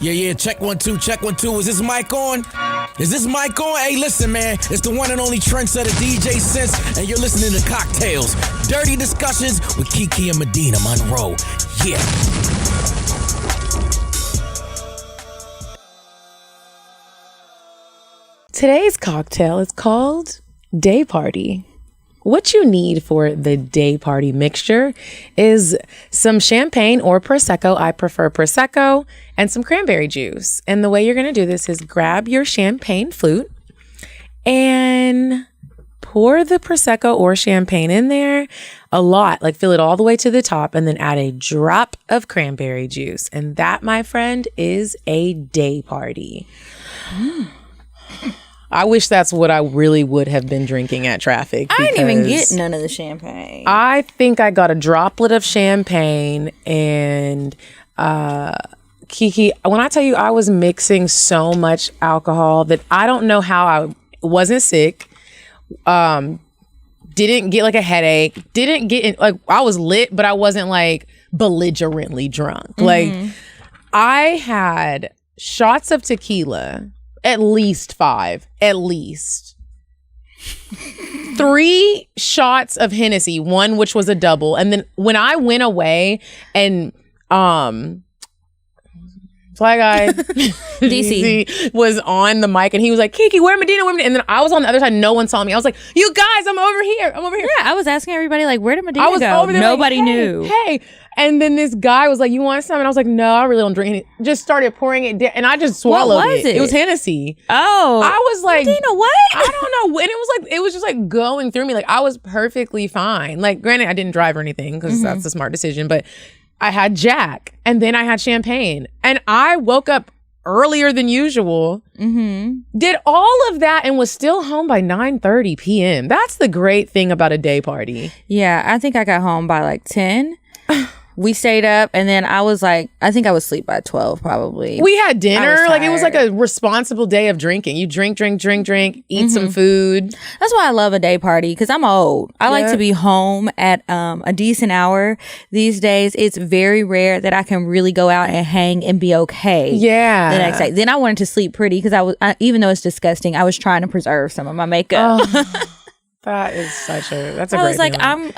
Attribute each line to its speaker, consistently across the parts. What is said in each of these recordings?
Speaker 1: Yeah, check 1 2, check 1 2. Is this mic on? Is this mic on? Hey, listen, man. It's the one and only trendsetter DJ Sense, and you're listening to CockTales. Dirty discussions with Kiki and Medina Monroe. Yeah.
Speaker 2: Today's cocktail is called Day Party. What you need for the day party mixture is some champagne or Prosecco. I prefer Prosecco, and some cranberry juice. And the way you're going to do this is grab your champagne flute and pour the Prosecco or champagne in there a lot, like fill it all the way to the top, and then add a drop of cranberry juice. And that, my friend, is a day party. I wish that's what I really would have been drinking at traffic.
Speaker 3: I didn't even get none of the champagne.
Speaker 2: I think I got a droplet of champagne and Kiki, when I tell you I was mixing so much alcohol that I don't know how I wasn't sick, didn't get like a headache, didn't get like I was lit, but I wasn't like belligerently drunk. Like I had shots of tequila. At least 5. At least. 3 shots of Hennessy, 1 which was a double. And then when I went away and Fly Guy DC was on the mic and he was like, Kiki, where Medina? And then I was on the other side. No one saw me. I was like, you guys, I'm over here.
Speaker 3: Yeah, I was asking everybody, like, where did Medina
Speaker 2: go? Over there,
Speaker 3: nobody
Speaker 2: like,
Speaker 3: knew.
Speaker 2: Hey. And then this guy was like, you want some? And I was like, no, I really don't drink any. Just started pouring it down. And I just swallowed
Speaker 3: What was it?
Speaker 2: It was Hennessy.
Speaker 3: Oh.
Speaker 2: I was like,
Speaker 3: Medina, what?
Speaker 2: I don't know. And it was just like going through me. Like I was perfectly fine. Like granted, I didn't drive or anything because that's a smart decision. But I had Jack and then I had champagne. And I woke up earlier than usual, did all of that and was still home by 9:30 p.m. That's the great thing about a day party.
Speaker 3: Yeah, I think I got home by like 10. We stayed up and then I was like, I think I was asleep by 12 probably.
Speaker 2: We had dinner. Like it was like a responsible day of drinking. You drink, eat some food.
Speaker 3: That's why I love a day party because I'm old. I like to be home at a decent hour. These days, it's very rare that I can really go out and hang and be okay.
Speaker 2: Yeah.
Speaker 3: The next day. Then I wanted to sleep pretty because even though it's disgusting, I was trying to preserve some of my makeup.
Speaker 2: That's a great
Speaker 3: I was like,
Speaker 2: feeling.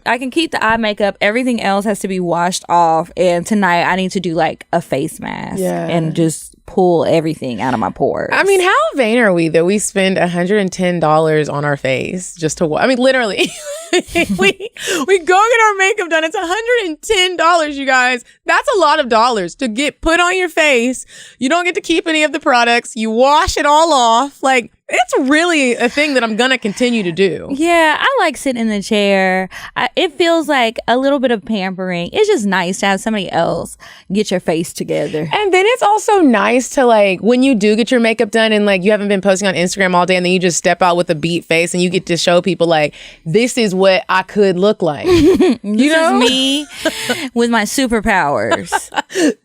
Speaker 3: I can keep the eye makeup. Everything else has to be washed off. And tonight I need to do like a face mask and just pull everything out of my pores.
Speaker 2: I mean, how vain are we that we spend $110 on our face just to I mean, literally, we go get our makeup done. It's $110, you guys. That's a lot of dollars to get put on your face. You don't get to keep any of the products. You wash it all off. Like, it's really a thing that I'm going to continue to do.
Speaker 3: Yeah, I like sitting in the chair. It feels like a little bit of pampering. It's just nice to have somebody else get your face together.
Speaker 2: And then it's also nice to like, when you do get your makeup done and like you haven't been posting on Instagram all day and then you just step out with a beat face and you get to show people like, this is what I could look like.
Speaker 3: This is me with my superpowers.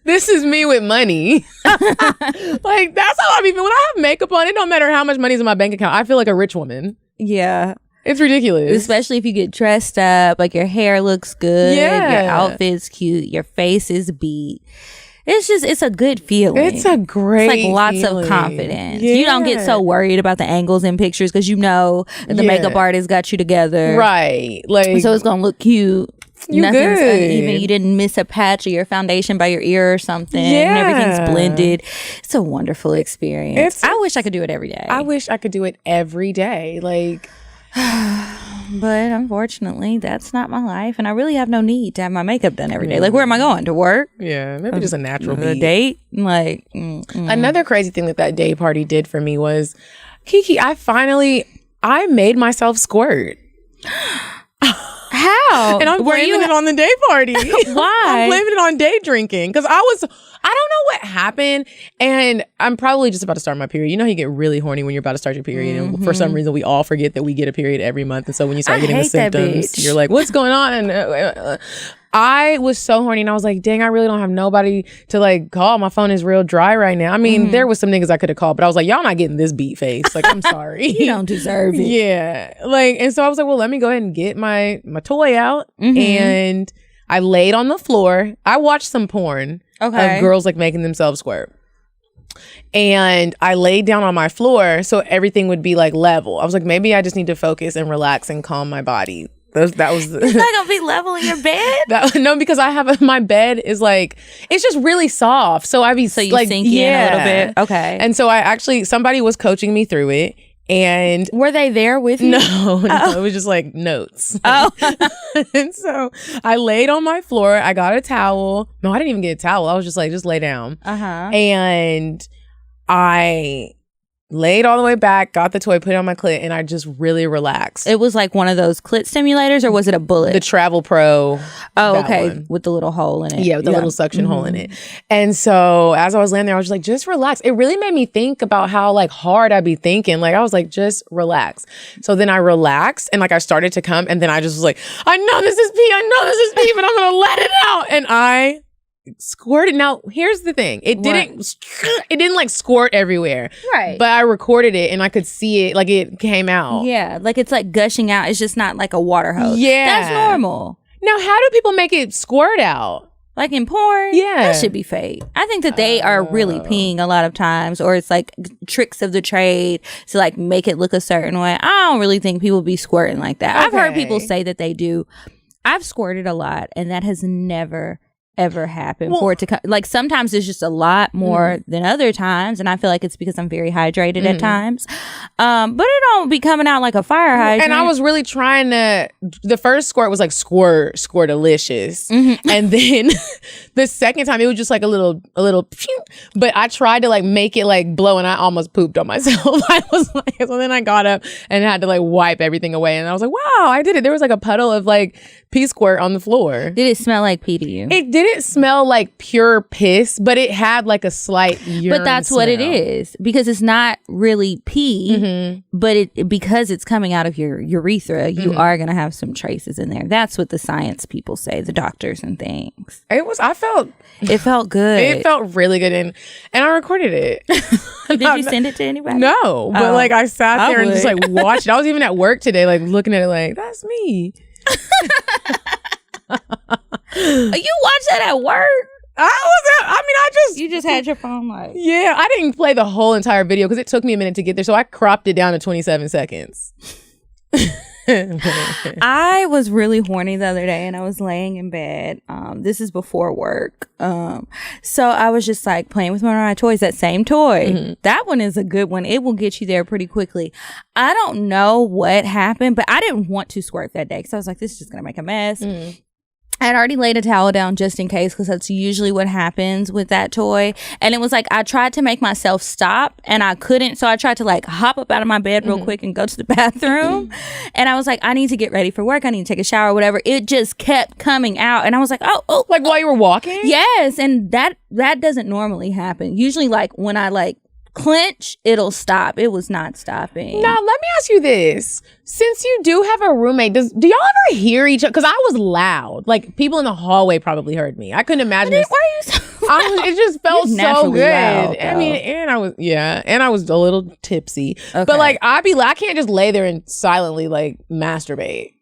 Speaker 2: This is me with money. Like, that's how I mean, when I have makeup on, it don't matter how much money's in my bank account. I feel like a rich woman.
Speaker 3: Yeah.
Speaker 2: It's ridiculous.
Speaker 3: Especially if you get dressed up, like your hair looks good, your outfit's cute, your face is beat. It's a good feeling.
Speaker 2: It's a great
Speaker 3: It's like lots
Speaker 2: feeling.
Speaker 3: of confidence. Yeah. You don't get so worried about the angles in pictures because you know the makeup artist got you together.
Speaker 2: Right. Like,
Speaker 3: so it's going to look cute.
Speaker 2: You
Speaker 3: Nothing's
Speaker 2: good.
Speaker 3: uneven. You didn't miss a patch of your foundation by your ear or something.
Speaker 2: Yeah.
Speaker 3: Everything's blended. It's a wonderful experience. I wish I could do it every day.
Speaker 2: I wish I could do it every day. Like,
Speaker 3: but unfortunately, that's not my life. And I really have no need to have my makeup done every day. Like, where am I going? To work?
Speaker 2: Yeah, maybe just a natural
Speaker 3: A
Speaker 2: beat.
Speaker 3: date? Like,
Speaker 2: Another crazy thing that day party did for me was, Kiki, I made myself squirt.
Speaker 3: How?
Speaker 2: And I'm blaming it on the day party.
Speaker 3: Why?
Speaker 2: I'm blaming it on day drinking. Because I don't know what happened. And I'm probably just about to start my period. You know how you get really horny when you're about to start your period. And for some reason, we all forget that we get a period every month. And so when you start getting the symptoms, you're like, what's going on? I was so horny and I was like, dang, I really don't have nobody to like call. My phone is real dry right now. I mean, there was some niggas I could have called, but I was like, y'all not getting this beat face. Like, I'm sorry.
Speaker 3: You don't deserve it.
Speaker 2: Yeah. Like, and so I was like, well, let me go ahead and get my toy out. And I laid on the floor. I watched some porn of girls like making themselves squirt. And I laid down on my floor so everything would be like level. I was like, maybe I just need to focus and relax and calm my body. That was
Speaker 3: It's not gonna be level in your bed.
Speaker 2: No, because I have my bed is like, it's just really soft. So I be
Speaker 3: so you
Speaker 2: like,
Speaker 3: sink in a little bit. Okay.
Speaker 2: And so somebody was coaching me through it. And
Speaker 3: were they there with you?
Speaker 2: No, it was just like notes.
Speaker 3: Oh.
Speaker 2: And so I laid on my floor. I got a towel. No, I didn't even get a towel. I was just like, just lay down. And I laid all the way back, got the toy, put it on my clit, and I just really relaxed.
Speaker 3: It was like one of those clit stimulators, or was it a bullet?
Speaker 2: The Travel Pro.
Speaker 3: Oh, okay. One. With the little hole in it.
Speaker 2: Yeah, with the little suction hole in it. And so as I was laying there, I was just like, just relax. It really made me think about how like hard I'd be thinking. Like I was like, just relax. So then I relaxed and like I started to come, and then I just was like, I know this is pee, but I'm gonna let it out. And I squirted. Now here's the thing, it didn't like squirt everywhere,
Speaker 3: right?
Speaker 2: But I recorded it and I could see it, like it came out.
Speaker 3: Yeah, like it's like gushing out. It's just not like a water hose.
Speaker 2: Yeah,
Speaker 3: that's normal.
Speaker 2: Now how do people make it squirt out?
Speaker 3: Like in porn?
Speaker 2: Yeah,
Speaker 3: that should be fake. I think that they are really peeing a lot of times, or it's like tricks of the trade to like make it look a certain way. I don't really think people be squirting like that. I've heard people say that they do. I've squirted a lot, and that has never ever happen for it to come. Like sometimes it's just a lot more than other times, and I feel like it's because I'm very hydrated at times. But it don't be coming out like a fire hydrant.
Speaker 2: And I was really trying to. The first squirt was like squirtalicious, and then the second time it was just like a little. But I tried to like make it like blow, and I almost pooped on myself. I was like, so then I got up and had to like wipe everything away, and I was like, wow, I did it. There was like a puddle of like pee squirt on the floor.
Speaker 3: Did it smell like pee to you?
Speaker 2: It didn't smell like pure piss, but it had like a slight urine
Speaker 3: But that's
Speaker 2: smell.
Speaker 3: what it is, because it's not really pee, but because it's coming out of your urethra, you are going to have some traces in there. That's what the science people say, the doctors and things.
Speaker 2: It
Speaker 3: felt good.
Speaker 2: It felt really good, and I recorded it.
Speaker 3: Did you send it to anybody?
Speaker 2: No, but like I sat there and just like watched it. I was even at work today, like looking at it like, that's me.
Speaker 3: You watched that at work? You just had your phone like...
Speaker 2: Yeah, I didn't play the whole entire video because it took me a minute to get there, so I cropped it down to 27 seconds.
Speaker 3: I was really horny the other day, and I was laying in bed. This is before work. So I was just like playing with one of my toys, that same toy. That one is a good one. It will get you there pretty quickly. I don't know what happened, but I didn't want to squirt that day because I was like, this is just going to make a mess. I had already laid a towel down just in case, because that's usually what happens with that toy. And it was like I tried to make myself stop and I couldn't. So I tried to like hop up out of my bed real quick and go to the bathroom. And I was like, I need to get ready for work. I need to take a shower or whatever. It just kept coming out. And I was like, oh.
Speaker 2: Like while you were walking?
Speaker 3: Yes. And that doesn't normally happen. Usually like when I like clench, it'll stop. It was not stopping.
Speaker 2: Now, let me ask you this. Since you do have a roommate, do y'all ever hear each other? Because I was loud. Like, people in the hallway probably heard me. I couldn't imagine this.
Speaker 3: Why are you so
Speaker 2: it just felt so good.
Speaker 3: Loud,
Speaker 2: I mean, and I was a little tipsy.
Speaker 3: Okay.
Speaker 2: But like, I can't just lay there and silently like masturbate.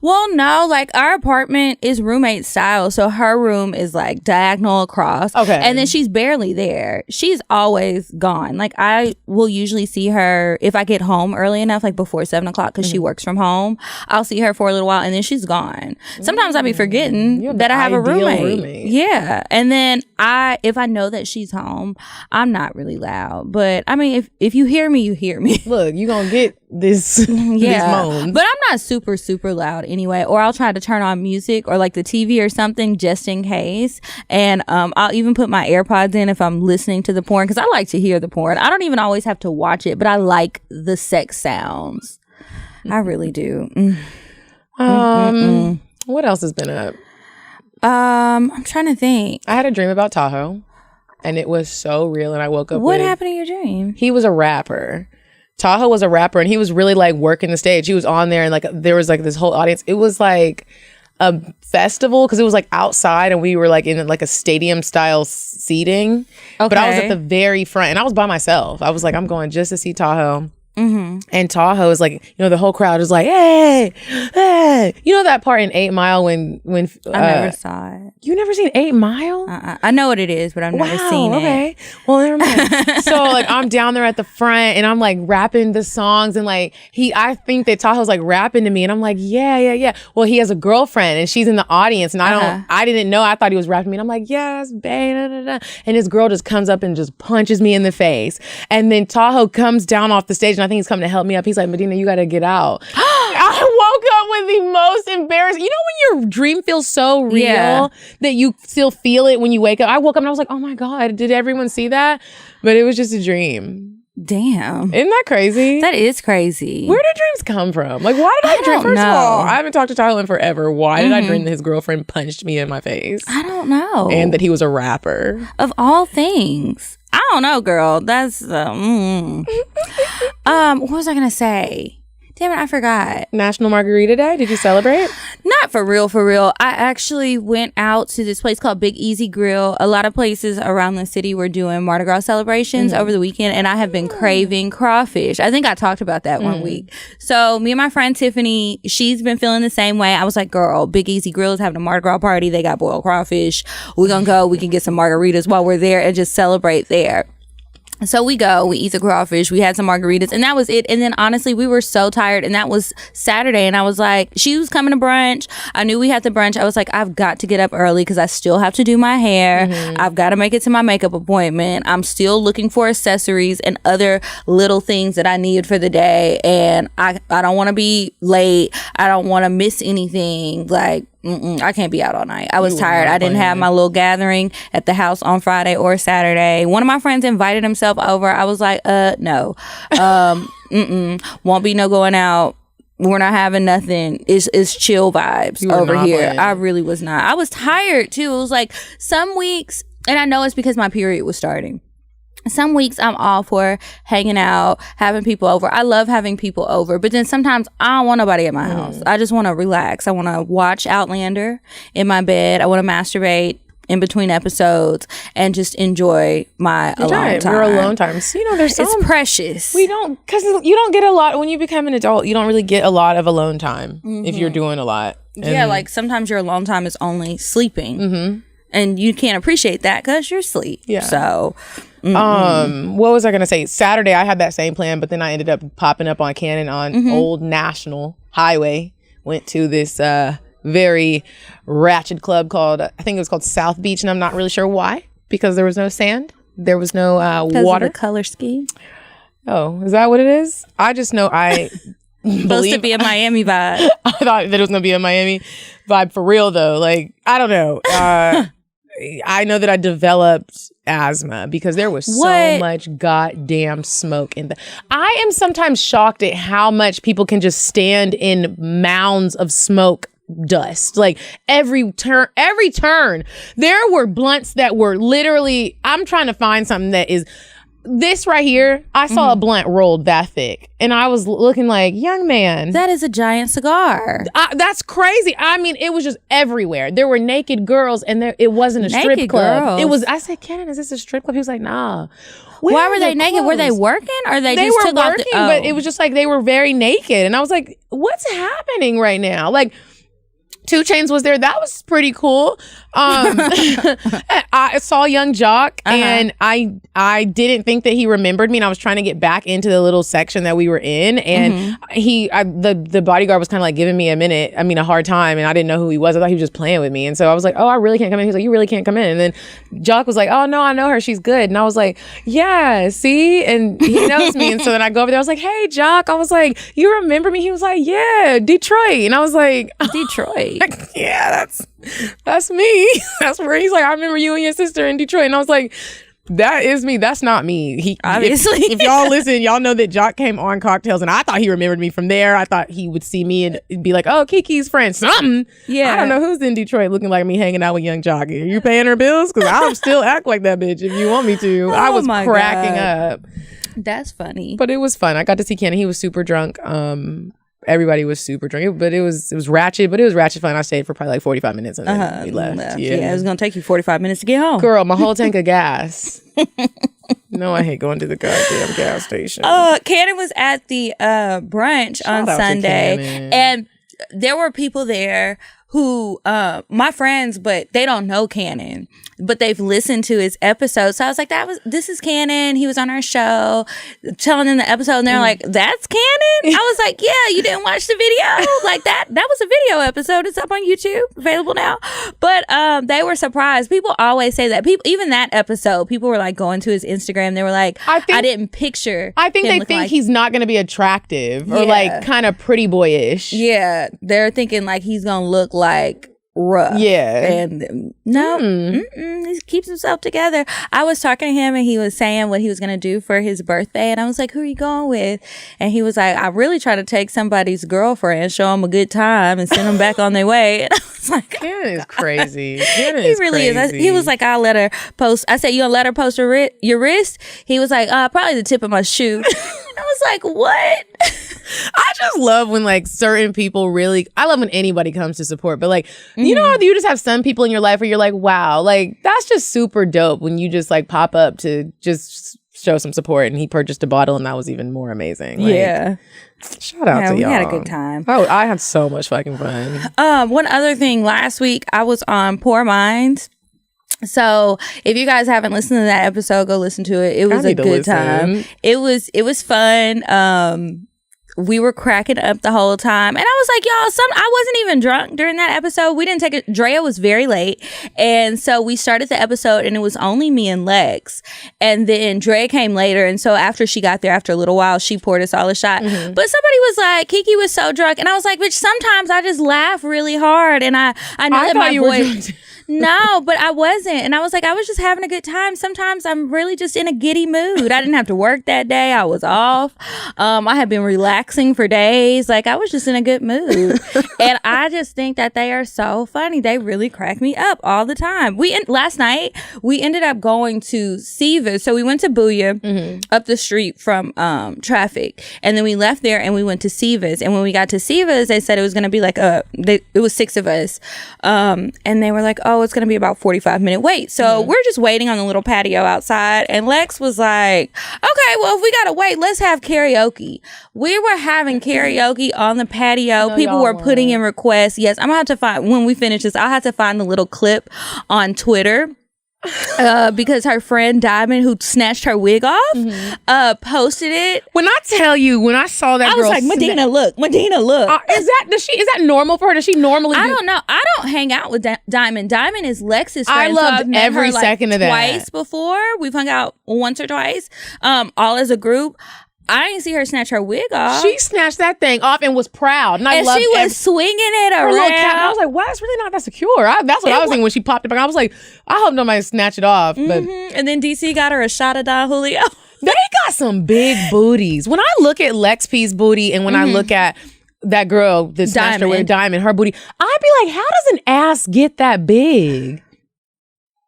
Speaker 3: Well, no, like our apartment is roommate style. So her room is like diagonal across.
Speaker 2: Okay.
Speaker 3: And then she's barely there. She's always gone. Like I will usually see her if I get home early enough, like before 7 o'clock, because she works from home. I'll see her for a little while and then she's gone. Sometimes I'll be forgetting that I have a roommate. Yeah. And then if I know that she's home, I'm not really loud. But I mean, if you hear me, you hear me.
Speaker 2: Look, you're going to get this, these moans.
Speaker 3: But I'm not super loud anyway, or I'll try to turn on music or like the TV or something just in case. And I'll even put my AirPods in if I'm listening to the porn, because I like to hear the porn. I don't even always have to watch it, but I like the sex sounds. I really do.
Speaker 2: What else has been up?
Speaker 3: I'm trying to think.
Speaker 2: I had a dream about Tahoe, and it was so real, and I woke up
Speaker 3: What happened in your dream?
Speaker 2: He was a rapper. Tahoe was a rapper, and he was really like working the stage. He was on there, and like there was like this whole audience. It was like a festival because it was like outside, and we were like in like a stadium style seating. Okay. But I was at the very front, and I was by myself. I was like, I'm going just to see Tahoe. And Tahoe is like, you know, the whole crowd is like, hey, hey. You know that part in 8 Mile when
Speaker 3: I never saw it.
Speaker 2: You never seen 8 Mile?
Speaker 3: I know what it is, but I've never seen it.
Speaker 2: Okay. Well, never mind. So like I'm down there at the front and I'm like rapping the songs and like I think that Tahoe's like rapping to me and I'm like, yeah. Well, he has a girlfriend and she's in the audience and I didn't know. I thought he was rapping me and I'm like, yes, babe. Da, da, da. And his girl just comes up and just punches me in the face. And then Tahoe comes down off the stage and I think he's coming to help me up. He's like, Medina, you got to get out. I woke up with the most embarrassing. You know when your dream feels so real that you still feel it when you wake up? I woke up and I was like, oh my God, did everyone see that? But it was just a dream.
Speaker 3: Damn.
Speaker 2: Isn't that crazy?
Speaker 3: That is crazy.
Speaker 2: Where do dreams come from? Like, why did I dream? First of all, I haven't talked to Tyler in forever. Why did I dream that his girlfriend punched me in my face?
Speaker 3: I don't know.
Speaker 2: And that he was a rapper.
Speaker 3: Of all things. I don't know, girl. That's, what was I going to say? Damn it, I forgot.
Speaker 2: National Margarita Day? Did you celebrate?
Speaker 3: Not for real, for real. I actually went out to this place called Big Easy Grill. A lot of places around the city were doing Mardi Gras celebrations over the weekend, and I have been craving crawfish. I think I talked about that one week. So me and my friend Tiffany, she's been feeling the same way. I was like, girl, Big Easy Grill is having a Mardi Gras party. They got boiled crawfish. We're going to go. We can get some margaritas while we're there and just celebrate there. So we go, we eat the crawfish, we had some margaritas, and that was it. And then honestly, we were so tired, and that was Saturday. And I was like, she was coming to brunch. I knew we had the brunch. I was like, I've got to get up early because I still have to do my hair. I've got to make it to my makeup appointment. I'm still looking for accessories and other little things that I need for the day. And I don't want to be late. I don't want to miss anything. Like, I can't be out all night. I was tired. I didn't have my little gathering at the house on Friday or Saturday. One of my friends invited himself over. I was like, no. Won't be no going out. We're not having nothing. It's chill vibes over here. Playing. I really was not. I was tired too. It was like some weeks, and I know it's because my period was starting. Some weeks I'm all for hanging out, having people over. I love having people over, but then sometimes I don't want nobody at my house. I just want to relax. I want to watch Outlander in my bed. I want to masturbate in between episodes and just enjoy my alone time.
Speaker 2: Your alone time. So, you know, there's
Speaker 3: it's precious.
Speaker 2: We don't, because you don't get a lot when you become an adult. You don't really get a lot of alone time if you're doing a lot.
Speaker 3: Yeah, like sometimes your alone time is only sleeping, and you can't appreciate that because you're asleep. Yeah. So.
Speaker 2: What was I gonna say? Saturday I had that same plan, but then I ended up popping up on Cannon on Old National Highway. Went to this very ratchet club called, I think it was called South Beach, and I'm not really sure why, because there was no sand, there was no water.
Speaker 3: Of the color scheme.
Speaker 2: Oh, is that what it is? I just know
Speaker 3: supposed to be a Miami vibe.
Speaker 2: I thought that it was gonna be a Miami vibe for real though. Like, I don't know. I know that I developed asthma because there was so much goddamn smoke in I am sometimes shocked at how much people can just stand in mounds of smoke dust. Like every turn, there were blunts that were literally, I'm trying to find something that is this right here. I saw a blunt rolled that thick and I was looking like, young man,
Speaker 3: that is a giant cigar.
Speaker 2: That's crazy. I mean, it was just everywhere. There were naked girls and it wasn't a strip club.
Speaker 3: Girls.
Speaker 2: It was, I said, Cannon, is this a strip club? He was like, nah.
Speaker 3: Why were they naked? Were they working or they just
Speaker 2: were
Speaker 3: took
Speaker 2: working,
Speaker 3: off
Speaker 2: but it was just like they were very naked. And I was like, what's happening right now? Like, 2 Chainz was there. That was pretty cool. I saw Young Jock and I didn't think that he remembered me, and I was trying to get back into the little section that we were in, and the bodyguard was kind of like giving me a hard time, and I didn't know who he was. I thought he was just playing with me, and so I was like, oh, I really can't come in. He was like, you really can't come in. And then Jock was like, oh no, I know her, she's good. And I was like, yeah, see, and he knows me. And so then I go over there, I was like, hey Jock, I was like, you remember me? He was like, yeah, Detroit. And I was like,
Speaker 3: Detroit.
Speaker 2: Yeah, that's me. That's where he's like, I remember you and your sister in Detroit. And I was like, that is me. That's not me. He obviously. If y'all listen, y'all know that Jock came on CockTales, and I thought he remembered me from there. I thought he would see me and be like, oh, Kiki's friend, something. Yeah. I don't know who's in Detroit looking like me hanging out with Young Jock. Are you paying her bills? Because I'll still act like that bitch if you want me to. I was cracking up.
Speaker 3: That's funny.
Speaker 2: But it was fun. I got to see Kenny. He was super drunk. Everybody was super drunk, but it was ratchet, but it was ratchet fun. I stayed for probably like 45 minutes and then we left.
Speaker 3: Yeah, it was gonna take you 45 minutes to get home.
Speaker 2: Girl, my whole tank of gas. know I hate going to the goddamn gas station.
Speaker 3: Cannon was at the brunch
Speaker 2: Shout
Speaker 3: on
Speaker 2: out to
Speaker 3: Sunday,
Speaker 2: Cannon.
Speaker 3: and there were people there who my friends, but they don't know Cannon, but they've listened to his episode. So I was like, this is Cannon. He was on our show, telling them the episode, and they're like, that's Cannon? I was like, yeah, you didn't watch the video? Like that was a video episode. It's up on YouTube, available now. But they were surprised. People always say that. People, even that episode, people were like going to his Instagram. They were like, I didn't picture.
Speaker 2: I think
Speaker 3: him
Speaker 2: they
Speaker 3: looking
Speaker 2: think
Speaker 3: like,
Speaker 2: he's not going to be attractive or
Speaker 3: Yeah.
Speaker 2: like kind of pretty boyish.
Speaker 3: yeah, they're thinking like he's gonna look like rough.
Speaker 2: Yeah.
Speaker 3: And no, he keeps himself together. I was talking to him and he was saying what he was going to do for his birthday. And I was like, who are you going with? And he was like, I really try to take somebody's girlfriend, show them a good time and send them back on their way. And I was like,
Speaker 2: Cannon is crazy. Cannon
Speaker 3: he
Speaker 2: is
Speaker 3: really
Speaker 2: crazy.
Speaker 3: is. He was like, I'll let her post. I said, you gonna let her post your wrist? He was like, probably the tip of my shoe. And I was like, what?
Speaker 2: I just love when like certain people really, I love when anybody comes to support, but like, you know how you just have some people in your life where you're like, wow, like that's just super dope when you just like pop up to just show some support, and he purchased a bottle and that was even more amazing. Like,
Speaker 3: Yeah.
Speaker 2: shout out to
Speaker 3: we
Speaker 2: y'all.
Speaker 3: had a good time.
Speaker 2: Oh, I had so much fucking fun.
Speaker 3: One other thing, last week I was on Poor Minds. So if you guys haven't listened to that episode, go listen to it. It was a good time. It was fun. We were cracking up the whole time. And I was like, y'all, I wasn't even drunk during that episode. We didn't take it. Drea was very late. And so we started the episode and it was only me and Lex. And then Drea came later. And so after she got there, after a little while, she poured us all a shot. But somebody was like, Kiki was so drunk. And I was like, bitch, sometimes I just laugh really hard. And I know that my voice... No, but I wasn't. And I was like, I was just having a good time. Sometimes I'm really just in a giddy mood. I didn't have to work that day. I was off. I had been relaxing for days. Like, I was just in a good mood. And I just think that they are so funny. They really crack me up all the time. Last night, we ended up going to Siva's. So we went to Booyah up the street from traffic. And then we left there and we went to Siva's. And when we got to Siva's, they said it was going to be like it was 6 of us. And they were like, oh, it's going to be about 45-minute wait. So we're just waiting on the little patio outside. And Lex was like, okay, well, if we got to wait, let's have karaoke. We were having karaoke on the patio.
Speaker 2: No,
Speaker 3: people
Speaker 2: y'all
Speaker 3: were putting in requests. Yes, I'm going to have to find, when we finish this, I'll have to find the little clip on Twitter. Because her friend Diamond, who snatched her wig off, posted it.
Speaker 2: When I tell you, when I saw that
Speaker 3: I
Speaker 2: girl,
Speaker 3: was like, Medina, look.
Speaker 2: is that normal for her? Does she normally?
Speaker 3: I don't know. I don't hang out with Diamond. Diamond is Lex's friend.
Speaker 2: I loved
Speaker 3: I've met
Speaker 2: every
Speaker 3: her, like,
Speaker 2: second of that.
Speaker 3: Twice before. We've hung out once or twice, all as a group. I didn't see her snatch her wig off.
Speaker 2: She snatched that thing off and was proud. And
Speaker 3: she was swinging it
Speaker 2: her little cap.
Speaker 3: around.
Speaker 2: I was like, wow, it's really not that secure. That's what I was thinking when she popped it back. I was like, I hope nobody snatch it off. But
Speaker 3: And then DC got her a shot of Don Julio.
Speaker 2: they got some big booties. When I look at Lex P's booty and when I look at that girl that snatched her with Diamond, her booty, I'd be like, how does an ass get that big?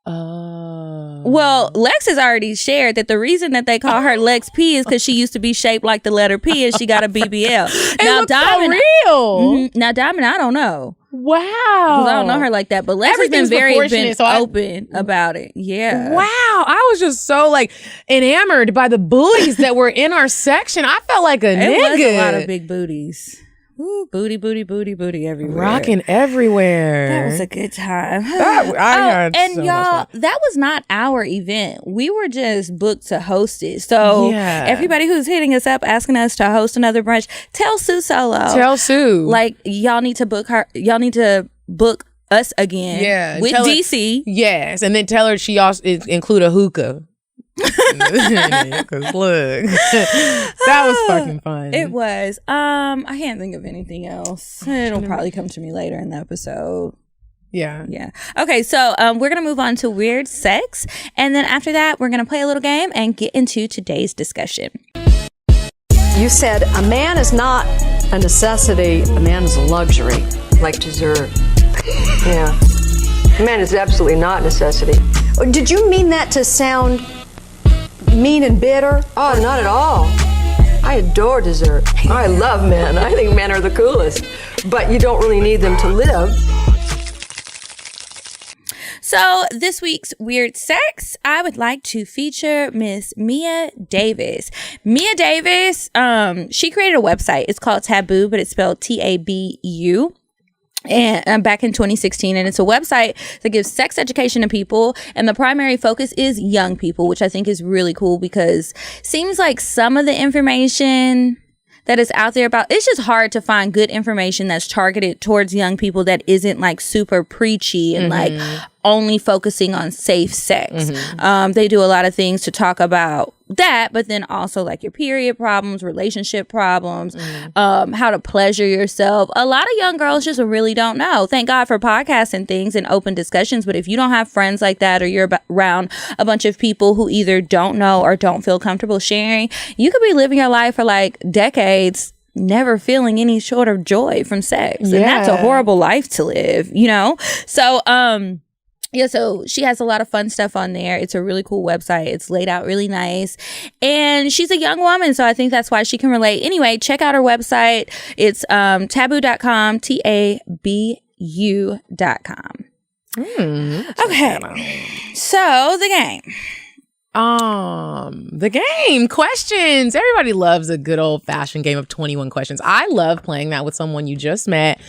Speaker 3: Well, Lex has already shared that the reason that they call her Lex P is because she used to be shaped like the letter P and she got a BBL.
Speaker 2: Now Diamond, so real.
Speaker 3: Now Diamond, I don't know.
Speaker 2: Wow.
Speaker 3: Because I don't know her like that. But Lex has been very open about it. Yeah.
Speaker 2: Wow. I was just so like enamored by the booties that were in our section. I felt like a nigga.
Speaker 3: Was a lot of big booties. Ooh, booty everywhere.
Speaker 2: Rocking everywhere.
Speaker 3: That was a good time.
Speaker 2: Y'all,
Speaker 3: that was not our event. We were just booked to host it. So everybody who's hitting us up asking us to host another brunch, tell Sue Solo.
Speaker 2: Tell Sue.
Speaker 3: Like, y'all need to book her. Y'all need to book us again.
Speaker 2: Yeah.
Speaker 3: With DC.
Speaker 2: Yes. And then tell her she also include a hookah. Because look, that was fucking fun.
Speaker 3: It was. I can't think of anything else. It'll probably come to me later in the episode.
Speaker 2: Yeah.
Speaker 3: Okay, so we're gonna move on to weird sex, and then after that, we're gonna play a little game and get into today's discussion.
Speaker 4: You said a man is not a necessity, a man is a luxury.
Speaker 5: Like dessert. Yeah. A man is absolutely not a necessity.
Speaker 4: Did you mean that to sound mean and bitter?
Speaker 5: Oh, not at all. I adore dessert. I love men. I think men are the coolest. But you don't really need them to live.
Speaker 3: So this week's Weird Sex, I would like to feature Miss Mia Davis. Mia Davis, she created a website. It's called Taboo, but it's spelled Tabu. And back in 2016, and it's a website that gives sex education to people, and the primary focus is young people, which I think is really cool because seems like some of the information that is out there about, it's just hard to find good information that's targeted towards young people that isn't like super preachy and like only focusing on safe sex. They do a lot of things to talk about that, but then also like your period problems, relationship problems, how to pleasure yourself. A lot of young girls just really don't know. Thank God for podcasts and things and open discussions, but if you don't have friends like that, or you're around a bunch of people who either don't know or don't feel comfortable sharing, you could be living your life for like decades never feeling any sort of joy from sex. And that's a horrible life to live, you know? So, yeah, so she has a lot of fun stuff on there. It's a really cool website. It's laid out really nice. And she's a young woman, so I think that's why she can relate. Anyway, check out her website. It's taboo.com, TABU.com. Okay. So, the game.
Speaker 2: The game questions. Everybody loves a good old fashioned game of 21 questions. I love playing that with someone you just met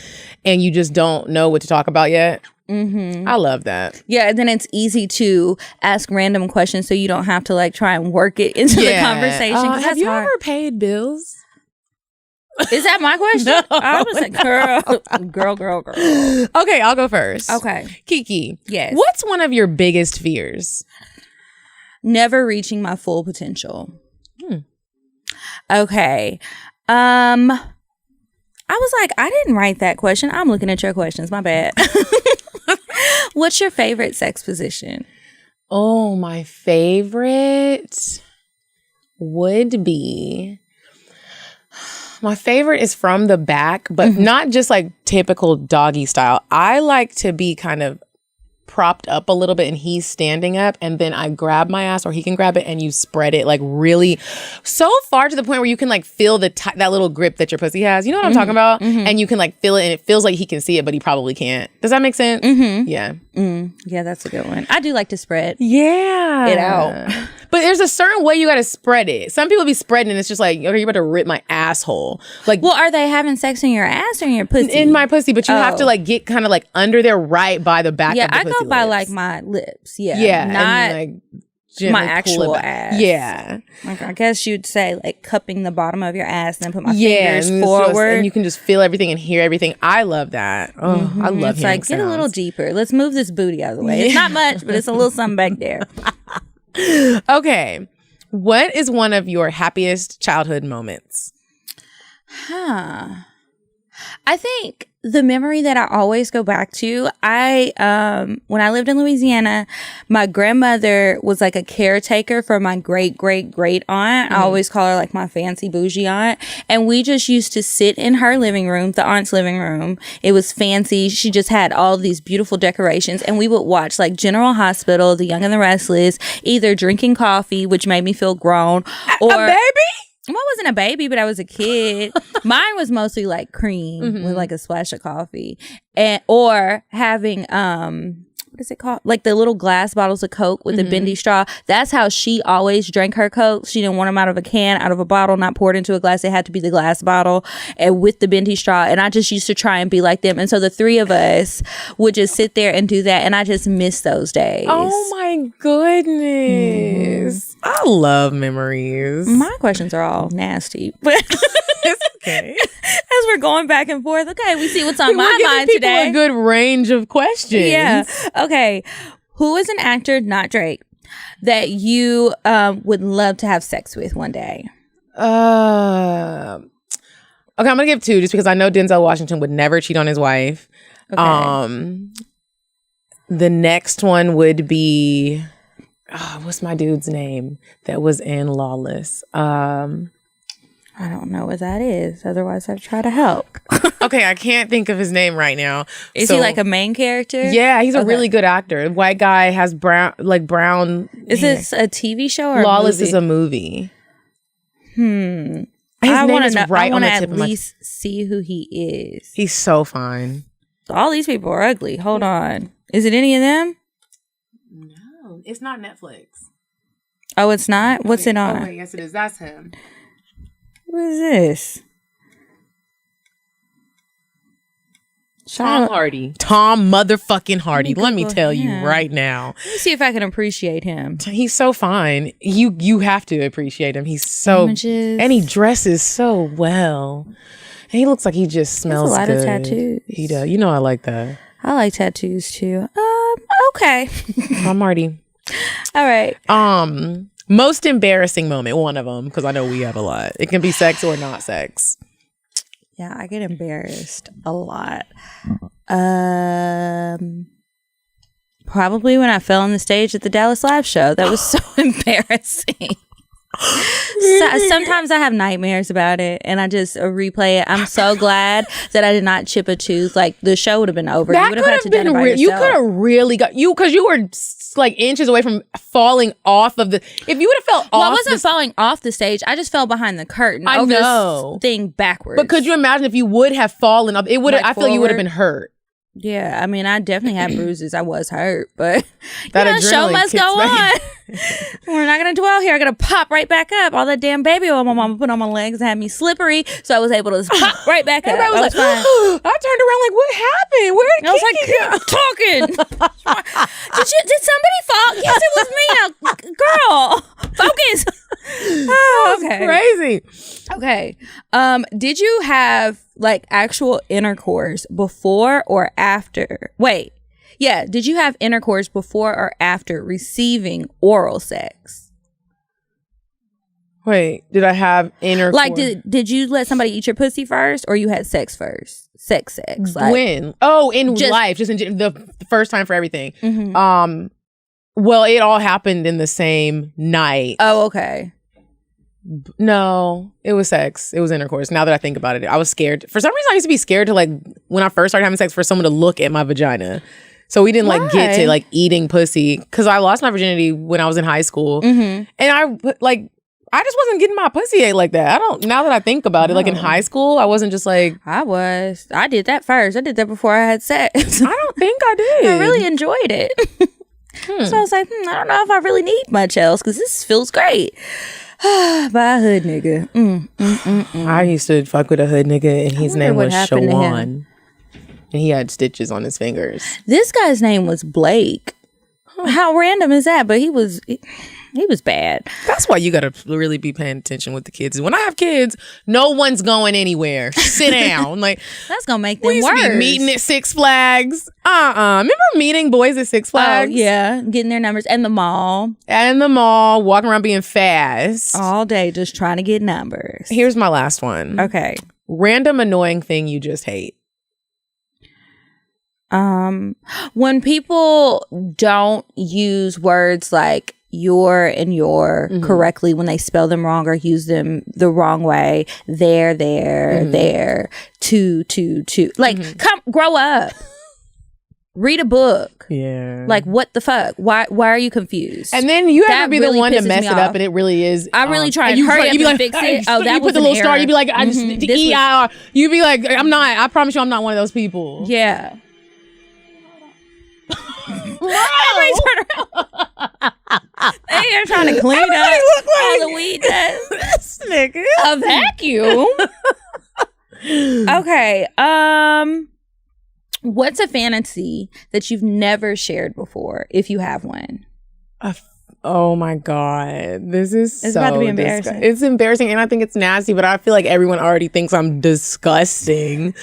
Speaker 2: and you just don't know what to talk about yet. I love that.
Speaker 3: Yeah, and then it's easy to ask random questions so you don't have to like try and work it into the conversation.
Speaker 2: Have you ever paid bills?
Speaker 3: Is that my question?
Speaker 2: No.
Speaker 3: I was like, girl.
Speaker 2: Okay, I'll go first.
Speaker 3: Okay.
Speaker 2: Kiki.
Speaker 3: Yes.
Speaker 2: What's one of your biggest fears?
Speaker 3: Never reaching my full potential. Okay. I was like, I didn't write that question. I'm looking at your questions. My bad. What's your favorite sex position?
Speaker 2: Oh, my favorite would be... My favorite is from the back, but not just like typical doggy style. I like to be kind of propped up a little bit and he's standing up, and then I grab my ass or he can grab it and you spread it like really so far to the point where you can like feel the that little grip that your pussy has. You know what I'm talking about? And you can like feel it and it feels like he can see it, but he probably can't. Does that make sense? Yeah.
Speaker 3: Yeah, that's a good one. I do like to spread
Speaker 2: it
Speaker 3: out.
Speaker 2: But there's a certain way you got to spread it. Some people be spreading and it's just like, okay, you're about to rip my asshole. Like,
Speaker 3: well, are they having sex in your ass or in your pussy?
Speaker 2: In my pussy, but you have to like get kind of like under there right by the back of the pussy.
Speaker 3: Yeah, I go by
Speaker 2: lips.
Speaker 3: like my lips. Yeah.
Speaker 2: Yeah.
Speaker 3: Not
Speaker 2: and, like,
Speaker 3: my actual ass.
Speaker 2: Yeah.
Speaker 3: Like, I guess you'd say like cupping the bottom of your ass and then put my fingers forward.
Speaker 2: And you can just feel everything and hear everything. I love that. Oh, I love
Speaker 3: it's like, get a little deeper. Let's move this booty out of the way. It's not much, but it's a little something back there.
Speaker 2: Okay. What is one of your happiest childhood moments?
Speaker 3: I think the memory that I always go back to, when I lived in Louisiana, my grandmother was like a caretaker for my great aunt. I always call her like my fancy bougie aunt. And we just used to sit in her living room, the aunt's living room. It was fancy. She just had all these beautiful decorations. And we would watch like General Hospital, The Young and the Restless, either drinking coffee, which made me feel grown, or
Speaker 2: a baby?
Speaker 3: Well, I wasn't a baby, but I was a kid. Mine was mostly like cream with like a splash of coffee, or having what is it called? Like the little glass bottles of Coke with the bendy straw. That's how she always drank her Coke. She didn't want them out of a can, out of a bottle, not poured into a glass. It had to be the glass bottle and with the bendy straw. And I just used to try and be like them. And so the three of us would just sit there and do that. And I just miss those days.
Speaker 2: Oh my goodness. I love memories.
Speaker 3: My questions are all nasty, but
Speaker 2: It's okay.
Speaker 3: as we're going back and forth, okay, we see what's on my
Speaker 2: We're
Speaker 3: mind
Speaker 2: giving people
Speaker 3: today.
Speaker 2: a good range of questions.
Speaker 3: Yeah. Okay. Who is an actor, not Drake, that you would love to have sex with one day?
Speaker 2: Okay, I'm gonna give two just because I know Denzel Washington would never cheat on his wife.
Speaker 3: Okay.
Speaker 2: The next one would be what's my dude's name that was in Lawless?
Speaker 3: I don't know what that is. Otherwise, I'd try to help.
Speaker 2: Okay, I can't think of his name right now.
Speaker 3: Is he like a main character?
Speaker 2: Yeah, he's a really good actor. White guy has brown.
Speaker 3: Is this a TV show or
Speaker 2: Lawless
Speaker 3: a movie?
Speaker 2: is a movie.
Speaker 3: I want to
Speaker 2: is
Speaker 3: know.
Speaker 2: right
Speaker 3: I
Speaker 2: on
Speaker 3: want
Speaker 2: the
Speaker 3: to
Speaker 2: tip
Speaker 3: at
Speaker 2: of my-
Speaker 3: least see who he is.
Speaker 2: He's so fine.
Speaker 3: All these people are ugly. Hold on. Is it any of them?
Speaker 2: No, it's not Netflix.
Speaker 3: Oh, it's not? What's it on?
Speaker 2: Oh, wait, yes, it is. That's him.
Speaker 3: What is this?
Speaker 2: Tom Hardy. Tom motherfucking Hardy. Let me
Speaker 3: Google
Speaker 2: tell you
Speaker 3: him.
Speaker 2: right now.
Speaker 3: Let me see if I can appreciate him.
Speaker 2: He's so fine. You have to appreciate him. He's so
Speaker 3: Images.
Speaker 2: and he dresses so well. And he looks like he just smells
Speaker 3: a lot
Speaker 2: good.
Speaker 3: of tattoos.
Speaker 2: He does. You know I like that.
Speaker 3: I like tattoos too. Okay.
Speaker 2: Tom Hardy.
Speaker 3: All right.
Speaker 2: Most embarrassing moment, one of them, because I know we have a lot. It can be sex or not sex.
Speaker 3: Yeah, I get embarrassed a lot. Probably when I fell on the stage at the Dallas Live show. That was so embarrassing. Sometimes I have nightmares about it and I just replay it. I'm so glad that I did not chip a tooth. Like the show would have been over.
Speaker 2: That
Speaker 3: You would have had to done it by
Speaker 2: you
Speaker 3: yourself.
Speaker 2: could have really got you because you were like inches away from falling off of the. If you would have fell off,
Speaker 3: Well, I wasn't falling off the stage. I just fell behind the curtain.
Speaker 2: I
Speaker 3: over
Speaker 2: know.
Speaker 3: this thing backwards.
Speaker 2: But could you imagine if you would have fallen up? It would.
Speaker 3: Like
Speaker 2: I feel like you would have
Speaker 3: forward?
Speaker 2: been hurt.
Speaker 3: Yeah, I mean, I definitely had bruises. I was hurt, but
Speaker 2: That
Speaker 3: the show
Speaker 2: adrenaline
Speaker 3: must
Speaker 2: kicks
Speaker 3: go
Speaker 2: back.
Speaker 3: on. We're not gonna dwell here. I gotta pop right back up. All that damn baby oil my mama put on my legs had me slippery, so I was able to pop right back up.
Speaker 2: Everybody was like,
Speaker 3: fine.
Speaker 2: I turned around like, what happened? Where did
Speaker 3: I was
Speaker 2: Kiki
Speaker 3: like,
Speaker 2: go?
Speaker 3: keep talking. Did somebody fall? Yes, it was me. Now, girl, focus. Oh, okay.
Speaker 2: Crazy.
Speaker 3: Okay. Did you have like actual intercourse before or after? Wait. Yeah. Did you have intercourse before or after receiving oral sex?
Speaker 2: Wait, did I have intercourse?
Speaker 3: Like, did you let somebody eat your pussy first, or you had sex first? Sex. Like,
Speaker 2: when? Oh, in
Speaker 3: Just-
Speaker 2: life, just in the first time for everything.
Speaker 3: Mhm.
Speaker 2: Well, it all happened in the same night.
Speaker 3: Oh, okay.
Speaker 2: No, it was sex. It was intercourse. Now that I think about it, I was scared. For some reason, I used to be scared to like when I first started having sex for someone to look at my vagina. So we didn't like get to
Speaker 3: Why?
Speaker 2: like eating pussy because I lost my virginity when I was in high school,
Speaker 3: Mm-hmm.
Speaker 2: and I just wasn't getting my pussy ate like that. I don't. Now that I think about it, like in high school, I wasn't just like.
Speaker 3: I did that first. I did that before I had sex.
Speaker 2: I don't think I did.
Speaker 3: I really enjoyed it. So I was like, I don't know if I really need much else because this feels great. By a hood nigga.
Speaker 2: I used to fuck with a hood nigga, and his
Speaker 3: wonder
Speaker 2: name
Speaker 3: what
Speaker 2: was
Speaker 3: happened to him.
Speaker 2: Shawan, and he had stitches on his fingers.
Speaker 3: This guy's name was Blake. How random is that? But he was bad.
Speaker 2: That's why you gotta really be paying attention with the kids. When I have kids, no one's going anywhere. Sit down. Like
Speaker 3: That's gonna make them
Speaker 2: we used
Speaker 3: worse.
Speaker 2: to be meeting at Six Flags. Remember meeting boys at Six
Speaker 3: Oh
Speaker 2: Flags?
Speaker 3: yeah, getting their numbers and the mall
Speaker 2: And in the mall, walking around being fast.
Speaker 3: all day, just trying to get numbers.
Speaker 2: Here's my last one.
Speaker 3: Okay.
Speaker 2: Random annoying thing you just hate.
Speaker 3: When people don't use words like your and your correctly when they spell them wrong or use them the wrong way, there, to. Like, come grow up. Read a book.
Speaker 2: Yeah.
Speaker 3: Like, what the fuck? Why are you confused?
Speaker 2: And then you have
Speaker 3: That
Speaker 2: to be
Speaker 3: really
Speaker 2: the one to
Speaker 3: pisses
Speaker 2: mess
Speaker 3: me
Speaker 2: it
Speaker 3: off.
Speaker 2: up, and it really is.
Speaker 3: I really try and
Speaker 2: you
Speaker 3: hurry up
Speaker 2: you be
Speaker 3: and
Speaker 2: like,
Speaker 3: fix it. Oh, that
Speaker 2: you
Speaker 3: was
Speaker 2: put the
Speaker 3: an
Speaker 2: little star.
Speaker 3: error.
Speaker 2: You be like, I just
Speaker 3: Mhm.
Speaker 2: the
Speaker 3: This was-
Speaker 2: EIR. You be like, I'm not. I promise you, I'm not one of those people.
Speaker 3: Yeah. Everybody turn around. They are trying to clean
Speaker 2: Everybody
Speaker 3: up
Speaker 2: look like
Speaker 3: all the weed dust.
Speaker 2: this nigga.
Speaker 3: A vacuum. Okay. What's a fantasy that you've never shared before, if you have one?
Speaker 2: Oh my god, this is
Speaker 3: It's
Speaker 2: so
Speaker 3: about to be embarrassing.
Speaker 2: It's embarrassing, and I think it's nasty. But I feel like everyone already thinks I'm disgusting.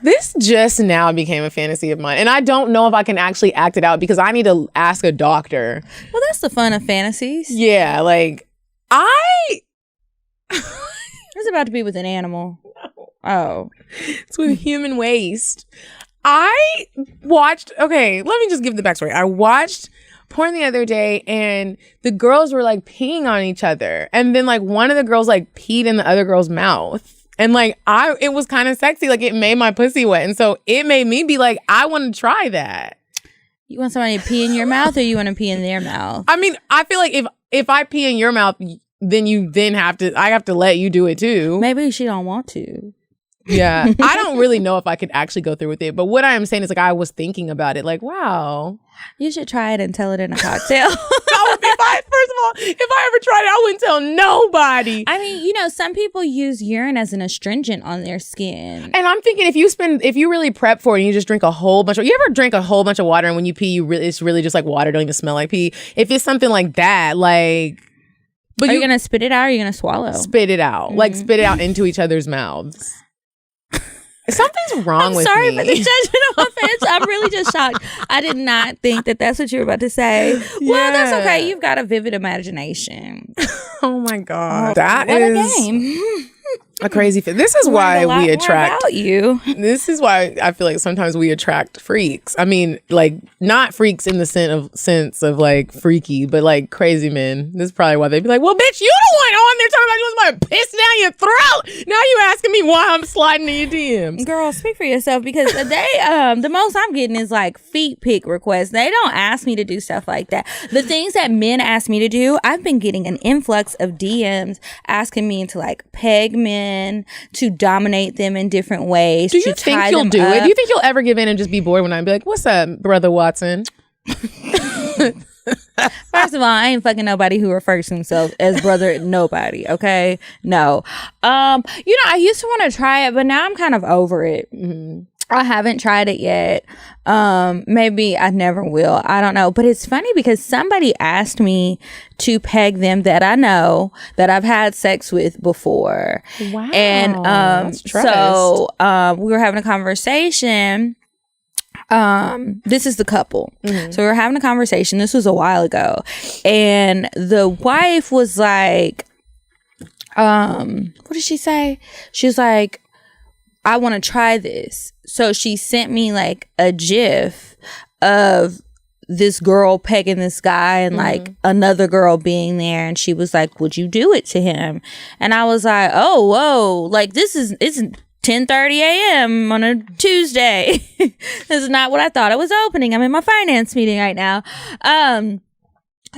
Speaker 2: This just now became a fantasy of mine, and I don't know if I can actually act it out because I need to ask a doctor.
Speaker 3: Well, that's the fun of fantasies.
Speaker 2: Yeah, like
Speaker 3: It's about to be with an animal. Oh.
Speaker 2: it's with human waste. I watched. Okay, let me just give the backstory. I watched porn the other day, and the girls were like peeing on each other, and then like one of the girls like peed in the other girl's mouth. And like it was kind of sexy. Like it made my pussy wet. And so it made me be like, I want to try that.
Speaker 3: You want somebody to pee in your mouth or you want to pee in their mouth?
Speaker 2: I mean, I feel like if I pee in your mouth, then I have to let you do it too.
Speaker 3: Maybe she don't want to.
Speaker 2: Yeah. I don't really know if I could actually go through with it. But what I am saying is like I was thinking about it. Like, wow.
Speaker 3: You should try it and tell it in a cocktail.
Speaker 2: That would be fine. First of all, if I ever tried it, I wouldn't tell nobody.
Speaker 3: I mean, you know, some people use urine as an astringent on their skin.
Speaker 2: And I'm thinking if you really prep for it and you just drink a whole bunch of, you ever drink a whole bunch of water and when you pee, it's really just like water, don't even smell like pee. If it's something like that, like, but
Speaker 3: are you going to spit it out or are you going to swallow?
Speaker 2: Spit it out. Like spit it out into each other's mouths. Something's wrong with me.
Speaker 3: Sorry for the judgment of my fans. I'm really just shocked. I did not think that that's what you were about to say. Well, that's okay. You've got a vivid imagination.
Speaker 2: Oh my God.
Speaker 3: What a game.
Speaker 2: A crazy fit. This is why we attract
Speaker 3: about you.
Speaker 2: This is why I feel like sometimes we attract freaks. I mean, like not freaks in the sense of like freaky, but like crazy men. This is probably why they'd be like, well, bitch, you the one on there talking about you was my piss down your throat. Now you asking me why I'm sliding in your DMs.
Speaker 3: Girl, speak for yourself because they the most I'm getting is like feet pic requests. They don't ask me to do stuff like that. The things that men ask me to do, I've been getting an influx of DMs asking me to like peg men, to dominate them in different ways.
Speaker 2: Do you think you'll do it? Do you think you'll ever give in and just be bored when I be like, what's up, brother Watson?
Speaker 3: First of all, I ain't fucking nobody who refers to himself as brother nobody, okay? No. You know, I used to want to try it, but now I'm kind of over it. I haven't tried it yet. Maybe I never will. I don't know. But it's funny because somebody asked me to peg them that I know that I've had sex with before.
Speaker 2: Wow.
Speaker 3: And so we were having a conversation. This is the couple. So we were having a conversation. This was a while ago. And the wife was like, what did she say? She was like, I want to try this. So she sent me like a GIF of this girl pegging this guy and like another girl being there. And she was like, would you do it to him? And I was like, oh, whoa, like it's 10:30 a.m. on a Tuesday. This is not what I thought I was opening. I'm in my finance meeting right now. And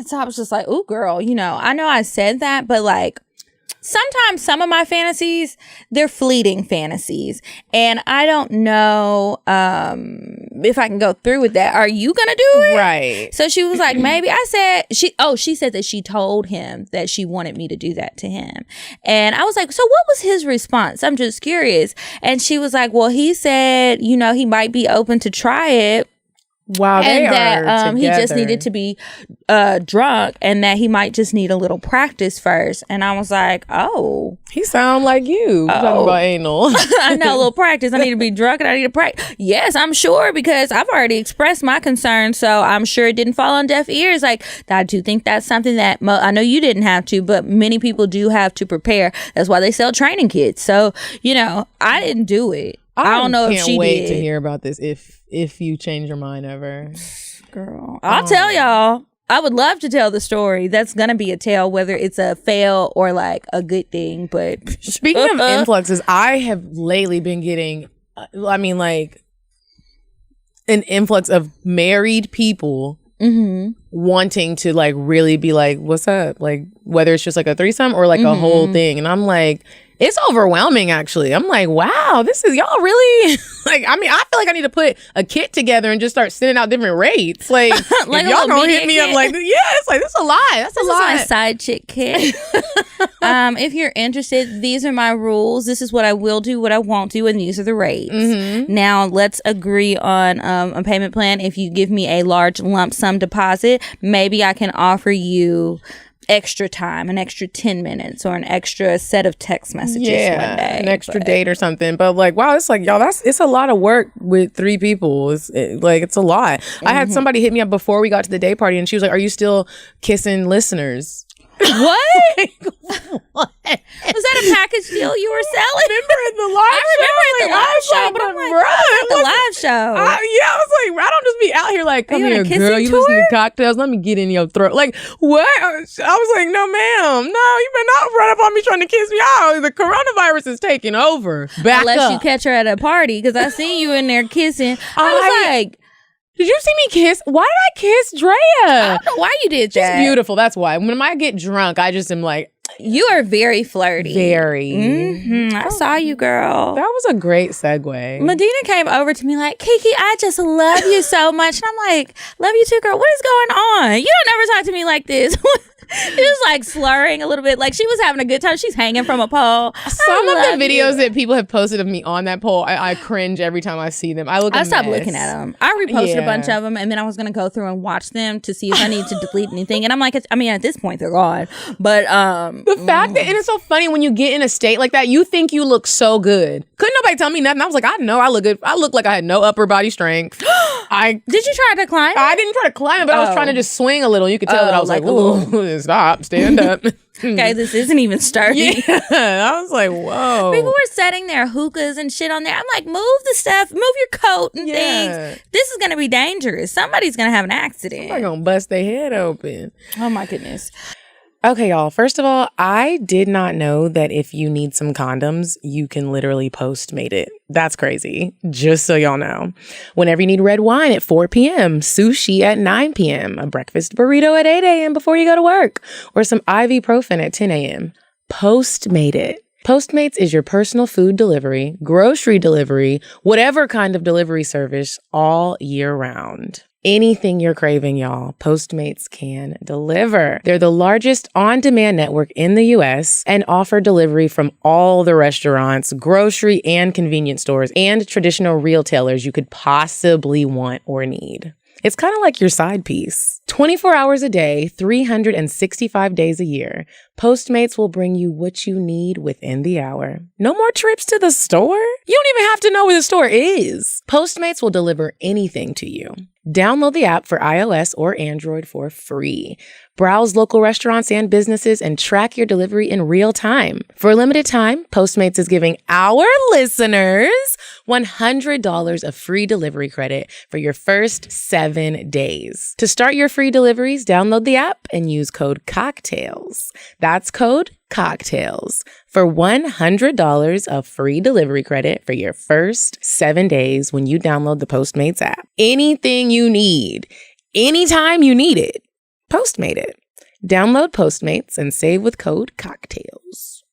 Speaker 3: so I was just like, ooh, girl, you know I said that, but like, sometimes some of my fantasies, they're fleeting fantasies. And I don't know if I can go through with that. Are you going to do it?
Speaker 2: Right.
Speaker 3: So she was like, maybe. I said, she said that she told him that she wanted me to do that to him. And I was like, so what was his response? I'm just curious. And she was like, well, he said, you know, he might be open to try it.
Speaker 2: Wow,
Speaker 3: and
Speaker 2: they
Speaker 3: that
Speaker 2: are
Speaker 3: he just
Speaker 2: together.
Speaker 3: needed to be drunk and that he might just need a little practice first. And I was like, oh.
Speaker 2: He sound like you. Talking about anal.
Speaker 3: I know, a little practice. I need to be drunk and I need to practice. Yes, I'm sure, because I've already expressed my concern. So I'm sure it didn't fall on deaf ears. Like, I do think that's something that I know you didn't have to, but many people do have to prepare. That's why they sell training kits. So, you know, I didn't do it. I don't know if she did.
Speaker 2: Can't wait to hear about this if you change your mind ever.
Speaker 3: Girl, I'll tell y'all. I would love to tell the story. That's gonna be a tale, whether it's a fail or like a good thing. But
Speaker 2: speaking of influxes, I have lately been getting, I mean, like an influx of married people wanting to like really be like, what's up? Like whether it's just like a threesome or like a whole thing. And I'm like, it's overwhelming, actually. I'm like, wow, this is y'all really like. I mean, I feel like I need to put a kit together and just start sending out different rates. Like,
Speaker 3: like
Speaker 2: if y'all gonna hit me up, like, yeah, it's like that's a lot. That's a lot.
Speaker 3: This is my side chick kit. If you're interested, these are my rules. This is what I will do, what I won't do, and these are the rates. Now, let's agree on a payment plan. If you give me a large lump sum deposit, maybe I can offer you extra time, an extra 10 minutes or an extra set of text messages one day.
Speaker 2: An extra date or something. But like, wow, it's like, y'all, it's a lot of work with 3 people. It's a lot. I had somebody hit me up before we got to the day party and she was like, are you still kissing listeners?
Speaker 3: What? Was that a package deal you were selling?
Speaker 2: Remember at the live show?
Speaker 3: But I'm like, the live show.
Speaker 2: I was like, I don't just be out here like, come here, girl, you listen to cocktails, let me get in your throat. Like, what? I was like, no, ma'am. No, you better not run up on me trying to kiss me out. The coronavirus is taking over.
Speaker 3: Unless you catch her at a party, because I seen you in there kissing. I was like,
Speaker 2: did you see me kiss? Why did I kiss Drea?
Speaker 3: I don't know why you did that.
Speaker 2: She's beautiful. That's why. When I get drunk, I just am like,
Speaker 3: You are very flirty.
Speaker 2: Very.
Speaker 3: I saw you, girl.
Speaker 2: That was a great segue.
Speaker 3: Medina came over to me like, Kiki, I just love you so much. And I'm like, love you too, girl. What is going on? You don't ever talk to me like this. She was like slurring a little bit. Like she was having a good time. She's hanging from a pole.
Speaker 2: Some of the videos that people have posted of me on that pole, I cringe every time I see them. I
Speaker 3: stopped looking at them. I reposted a bunch of them, and then I was going to go through and watch them to see if I need to delete anything. And I'm like, I mean, at this point, they're gone. But
Speaker 2: the fact that, and it's so funny when you get in a state like that, you think you look so good. Couldn't nobody tell me nothing. I was like, I know I look good. I look like I had no upper body strength.
Speaker 3: Did you try to climb?
Speaker 2: I didn't try to climb it, but I was trying to just swing a little. You could tell that I was like, ooh, stop, stand up.
Speaker 3: Okay, this isn't even sturdy.
Speaker 2: Yeah, I was like, whoa.
Speaker 3: People were setting their hookahs and shit on there. I'm like, move the stuff, move your coat and things. This is going to be dangerous. Somebody's going to have an accident.
Speaker 2: Somebody's going to bust their head open.
Speaker 3: Oh my goodness.
Speaker 2: Okay, y'all. First of all, I did not know that if you need some condoms, you can literally Postmate it. That's crazy. Just so y'all know. Whenever you need red wine at 4 p.m., sushi at 9 p.m., a breakfast burrito at 8 a.m. before you go to work, or some ibuprofen at 10 a.m., Postmate it. Postmates is your personal food delivery, grocery delivery, whatever kind of delivery service all year round. Anything you're craving, y'all, Postmates can deliver. They're the largest on-demand network in the U.S. and offer delivery from all the restaurants, grocery and convenience stores, and traditional retailers you could possibly want or need. It's kind of like your side piece. 24 hours a day, 365 days a year, Postmates will bring you what you need within the hour. No more trips to the store? You don't even have to know where the store is. Postmates will deliver anything to you. Download the app for iOS or Android for free. Browse local restaurants and businesses and track your delivery in real time. For a limited time, Postmates is giving our listeners $100 of free delivery credit for your first 7 days. To start your free deliveries, download the app and use code CockTales. That's code CockTales for $100 of free delivery credit for your first 7 days when you download the Postmates app. Anything you need, anytime you need it, Postmate it. Download Postmates and save with code CockTales.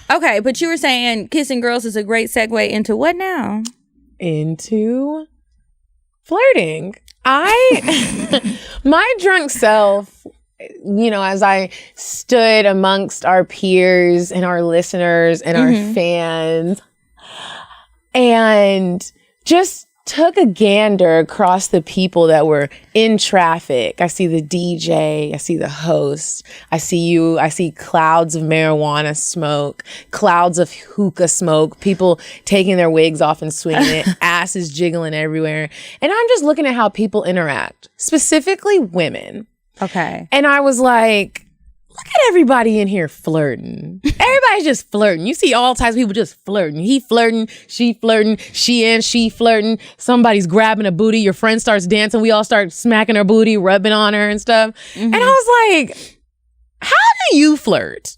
Speaker 3: Okay, but you were saying kissing girls is a great segue into what now?
Speaker 2: Into flirting. My drunk self, as I stood amongst our peers and our listeners and our fans and just took a gander across the people that were in traffic. I see the DJ, I see the host, I see you, I see clouds of marijuana smoke, clouds of hookah smoke, people taking their wigs off and swinging it, asses jiggling everywhere. And I'm just looking at how people interact, specifically women.
Speaker 3: Okay.
Speaker 2: And I was like, look at everybody in here flirting. Everybody's just flirting. You see all types of people just flirting. He flirting, she flirting. Somebody's grabbing a booty. Your friend starts dancing. We all start smacking her booty, rubbing on her and stuff. And I was like, how do you flirt?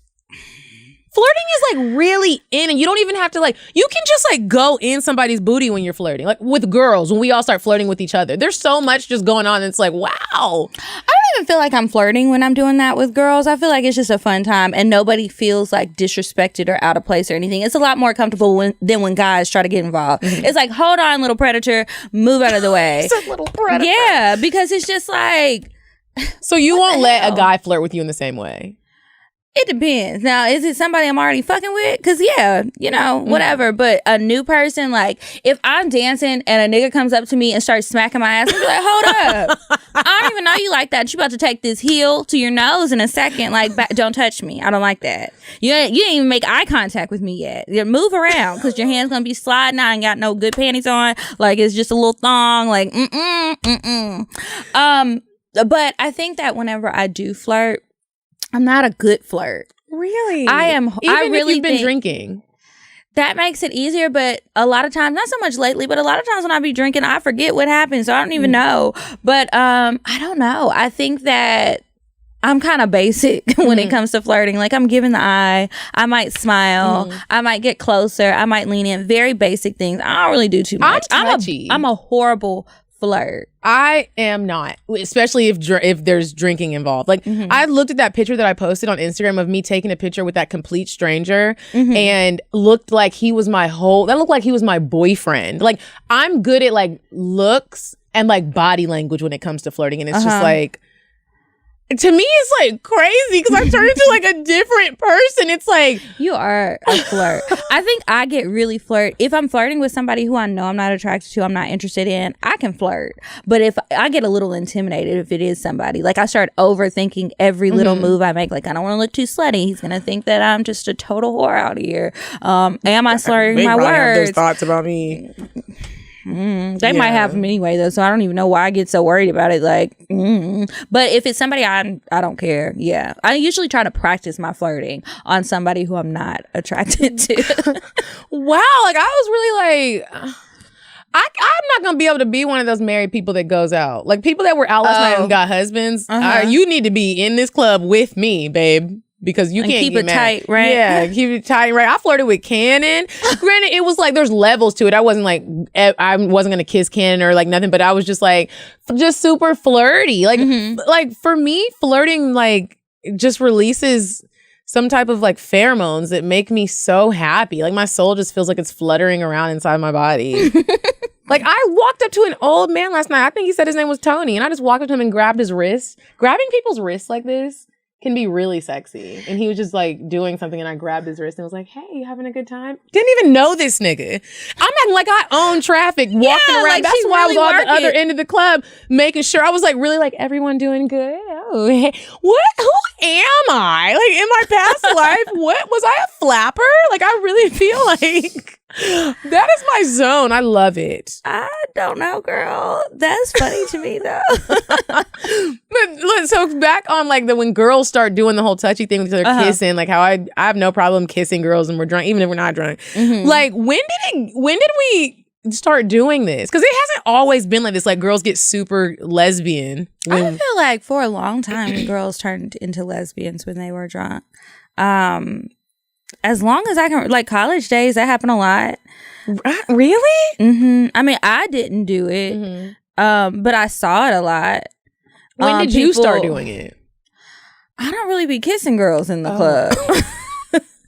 Speaker 2: Flirting is like really in, and you don't even have to you can just go in somebody's booty when you're flirting. Like with girls, when we all start flirting with each other. There's so much just going on. And it's like, wow.
Speaker 3: I don't even feel like I'm flirting when I'm doing that with girls. I feel like it's just a fun time and nobody feels like disrespected or out of place or anything. It's a lot more comfortable than when guys try to get involved. It's like, hold on, little predator, move out of the way.
Speaker 2: It's a little predator.
Speaker 3: Yeah, because it's just like.
Speaker 2: So you won't let a guy flirt with you in the same way?
Speaker 3: It depends. Now, is it somebody I'm already fucking with? Because, yeah, whatever. But a new person, if I'm dancing and a nigga comes up to me and starts smacking my ass, I'm like, hold up. I don't even know you like that. You about to take this heel to your nose in a second. Don't touch me. I don't like that. You didn't even make eye contact with me yet. You move around because your hand's going to be sliding. I ain't got no good panties on. It's just a little thong. But I think that whenever I do flirt, I'm not a good flirt.
Speaker 2: Really?
Speaker 3: I am. I really
Speaker 2: if you've been drinking.
Speaker 3: That makes it easier, but a lot of times, not so much lately, but a lot of times when I be drinking, I forget what happened, so I don't even know. But I don't know. I think that I'm kind of basic when it comes to flirting. I'm giving the eye. I might smile. I might get closer. I might lean in. Very basic things. I don't really do too much.
Speaker 2: I'm touchy.
Speaker 3: I'm a horrible flirt?
Speaker 2: I am not, especially if there's drinking involved. Like I looked at that picture that I posted on Instagram of me taking a picture with that complete stranger and looked like he was my that looked like he was my boyfriend. Like I'm good at like looks and like body language when it comes to flirting, and it's just like, to me it's like crazy because I turned into like a different person. It's like,
Speaker 3: you are a flirt. I think I get really flirt if I'm flirting with somebody who I know I'm not attracted to, I'm not interested in. I can flirt, but if I get a little intimidated if it is somebody, like I start overthinking every little move I make. Like I don't want to look too slutty. He's gonna think that I'm just a total whore out here. Am I slurring my words?
Speaker 2: Have those thoughts about me.
Speaker 3: They might have them anyway though, so I don't even know why I get so worried about it. Like, but if it's somebody I don't care. Yeah, I usually try to practice my flirting on somebody who I'm not attracted to.
Speaker 2: Wow, like I was really like, I'm not gonna be able to be one of those married people that goes out. Like people that were out last night and got husbands. You need to be in this club with me, babe. Because you can't
Speaker 3: keep
Speaker 2: get
Speaker 3: it
Speaker 2: mad.
Speaker 3: tight, right?
Speaker 2: Yeah, keep it tight, right? I flirted with Cannon. Granted, it was like there's levels to it. I wasn't like I wasn't gonna kiss Cannon or like nothing, but I was just like just super flirty. Like like for me, flirting like just releases some type of like pheromones that make me so happy. Like my soul just feels like it's fluttering around inside my body. Like I walked up to an old man last night. I think he said his name was Tony, and I just walked up to him and grabbed his wrist. Grabbing people's wrists like this can be really sexy. And he was just like doing something, and I grabbed his wrist and was like, hey, you having a good time? Didn't even know this nigga. I'm acting like I own traffic walking around.
Speaker 3: like
Speaker 2: That's why
Speaker 3: really
Speaker 2: I was on the
Speaker 3: working.
Speaker 2: other end of the club making sure. I was like, really like, everyone doing good? Oh, hey. What? Who am I? Like in my past life, what? Was I a flapper? Like I really feel like that is my zone. I love it.
Speaker 3: I don't know, girl. That's funny to me though.
Speaker 2: But look, so back on like when girls start doing the whole touchy thing with each other, kissing, like how I have no problem kissing girls and we're drunk, even if we're not drunk. Like when did we start doing this? Because it hasn't always been like this. Like girls get super lesbian.
Speaker 3: I feel like for a long time girls turned into lesbians when they were drunk. As long as I can, like college days, that happened a lot.
Speaker 2: Really?
Speaker 3: I mean, I didn't do it, but I saw it a lot.
Speaker 2: When did you start doing it?
Speaker 3: I don't really be kissing girls in the club.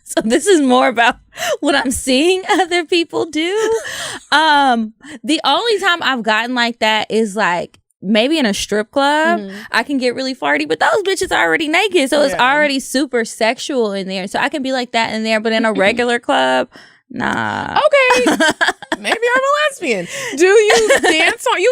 Speaker 3: So this is more about what I'm seeing other people do. The only time I've gotten like that is like maybe in a strip club. I can get really farty, but those bitches are already naked, so it's already super sexual in there. So I can be like that in there, but in a regular club, nah.
Speaker 2: Okay. Maybe I'm a lesbian. Do you